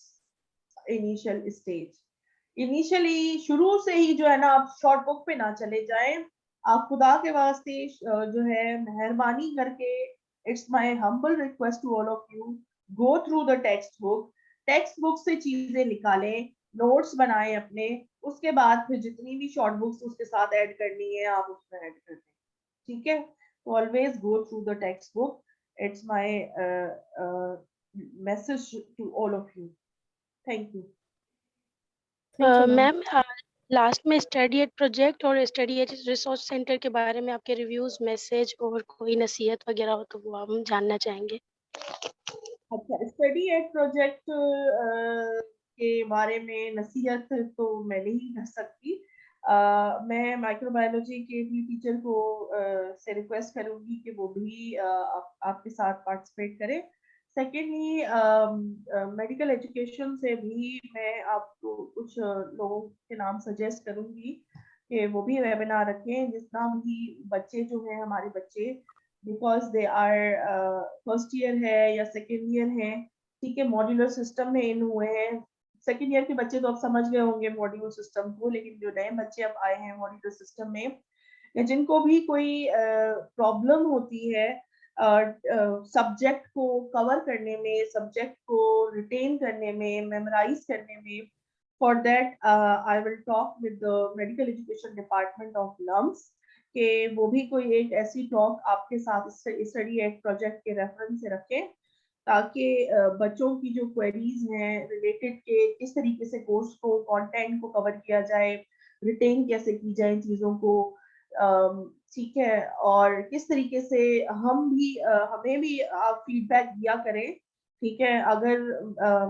initial stage. Initially शुरू से ही जो है ना, आप शॉर्ट बुक पे ना चले जाएं। आप खुदा के वास्ते जो है मेहरबानी करके, it's my humble request to all of you, go through the textbook. Text book से चीजें निकालें, नोट्स बनाएं अपने, उसके बाद फिर जितनी भी शॉर्ट बुक्स उसके साथ ऐड करनी है आप उसमें ऐड कर दें, ठीक है। तो always go through the text book, it's my message to all of you. Thank you. Ma'am last में स्टडी एड प्रोजेक्ट और स्टडी एड रिसोर्स सेंटर के बारे में आपके रिव्यूज, मैसेज और कोई नसीहत वगैरह हो तो वो हम जानना चाहेंगे। अच्छा, स्टडी एड प्रोजेक्ट के बारे में नसीहत तो मैं नहीं कर सकती। मैं माइक्रोबायोलॉजी के भी टीचर को से रिक्वेस्ट करूंगी कि वो भी आपके साथ पार्टिसिपेट करें। सेकेंडली, मेडिकल एजुकेशन से भी मैं आपको कुछ लोगों के नाम सजेस्ट करूंगी कि वो भी वेबिनार रखें, जितना भी बच्चे जो हैं हमारे बच्चे, because they are first year है या सेकेंड ईयर है, ठीक है, मॉड्यूलर सिस्टम में इन हुए हैं। सेकेंड ईयर के बच्चे तो अब समझ गए होंगे मॉड्यूलर सिस्टम को, लेकिन जो नए बच्चे अब आए हैं मॉड्यूलर सिस्टम में, या जिनको भी कोई प्रॉब्लम होती है सब्जेक्ट को कवर करने में, सब्जेक्ट को रिटेन करने में, मेमोराइज करने में, for that I will talk with the medical education department of LUMS कि वो भी कोई एक ऐसी टॉक आपके साथ स्टडी एड प्रोजेक्ट के रेफरेंस से रखें, ताकि बच्चों की जो क्वेरीज हैं रिलेटेड के किस तरीके से कोर्स को, कंटेंट को कवर किया जाए, रिटेन कैसे की जाए चीज़ों को, ठीक है, और किस तरीके से हम भी हमें भी आप फीडबैक दिया करें, ठीक है। अगर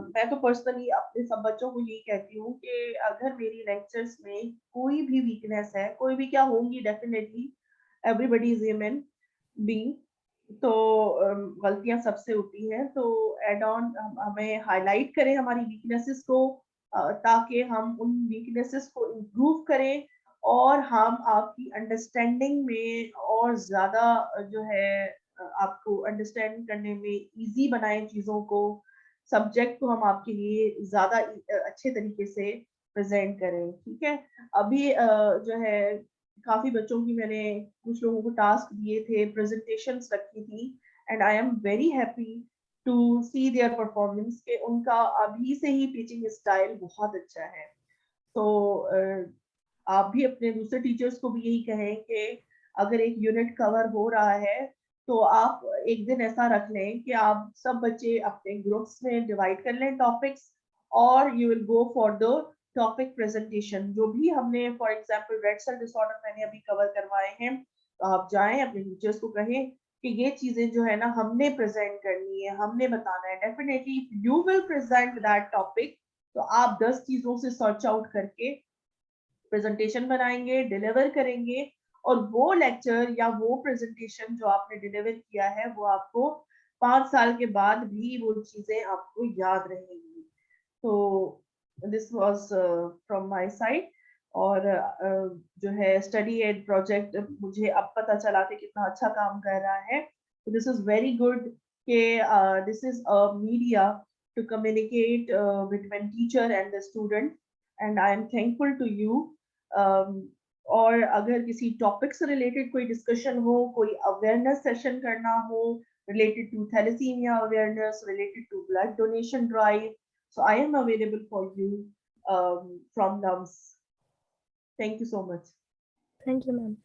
मैं तो पर्सनली अपने सब बच्चों को यही कहती हूँ कि अगर मेरी लेक्चर्स में कोई भी वीकनेस है, कोई भी क्या होंगी, definitely everybody is human being, तो गलतियां सबसे होती हैं, तो एड ऑन हमें हाईलाइट करें हमारी वीकनेसेस को, ताकि हम उन वीकनेसेस को इम्प्रूव करें और हम आपकी अंडरस्टैंडिंग में और ज्यादा जो है आपको अंडरस्टैंड करने में इजी बनाएं चीज़ों को, सब्जेक्ट को हम आपके लिए ज़्यादा अच्छे तरीके से प्रेजेंट करें, ठीक है। अभी जो है काफ़ी बच्चों की मैंने कुछ लोगों को टास्क दिए थे, प्रेजेंटेशंस रखी थी, and I am very happy to see their performance के उनका अभी से ही टीचिंग स्टाइल बहुत अच्छा है। तो आप भी अपने दूसरे टीचर्स को भी यही कहें कि अगर एक यूनिट कवर हो रहा है तो आप एक दिन ऐसा रख लें कि आप सब बच्चे अपने ग्रुप्स में डिवाइड कर लें टॉपिक्स, और you will go for the topic presentation. जो भी हमने for example red cell disorder मैंने अभी कवर करवाए हैं, तो आप जाएं अपने टीचर्स को कहें कि ये चीजें जो है ना हमने प्रेजेंट करनी है, हमने बताना है। Definitely you will present that topic, तो आप 10 चीजों से सर्च आउट करके प्रेजेंटेशन बनाएंगे, डिलीवर करेंगे, और वो लेक्चर या वो प्रेजेंटेशन जो आपने डिलीवर किया है वो आपको 5 साल के बाद भी वो चीजें आपको याद रहेंगी। तो this was from my side. और जो है स्टडी एड प्रोजेक्ट मुझे अब पता चला कि कितना अच्छा काम कर रहा है, तो दिस इज वेरी गुड कि this is a media to communicate between teacher and the student, and I am thankful to you. और अगर किसी टॉपिक से रिलेटेड कोई डिस्कशन हो, कोई अवेयरनेस सेशन करना हो related to thalassemia awareness, related to blood donation drive, so I am available for you from LUMS. Thank you so much. Thank you, ma'am.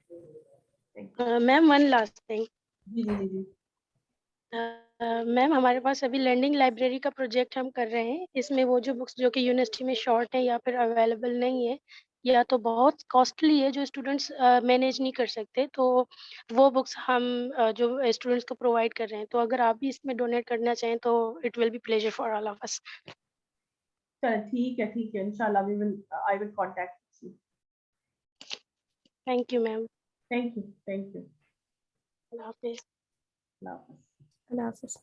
Ma'am one last thing. जी जी जी जी। Ma'am हमारे पास अभी learning library का project हम कर रहे हैं, इसमें वो जो बुक्स जो कि यूनिवर्सिटी में शॉर्ट है या फिर अवेलेबल नहीं है, या तो बहुत कॉस्टली है जो स्टूडेंट्स मैनेज नहीं कर सकते, तो वो बुक्स हम जो स्टूडेंट्स को प्रोवाइड कर रहे हैं। तो अगर आप भी इसमें डोनेट करना चाहें तो it will be pleasure for all of us. चल ठीक है, इंशाल्लाह I will contact you. Thank you ma'am. Thank you. अल्लाह हाफिज़। अल्लाह हाफिज़। अल्लाह हाफिज़।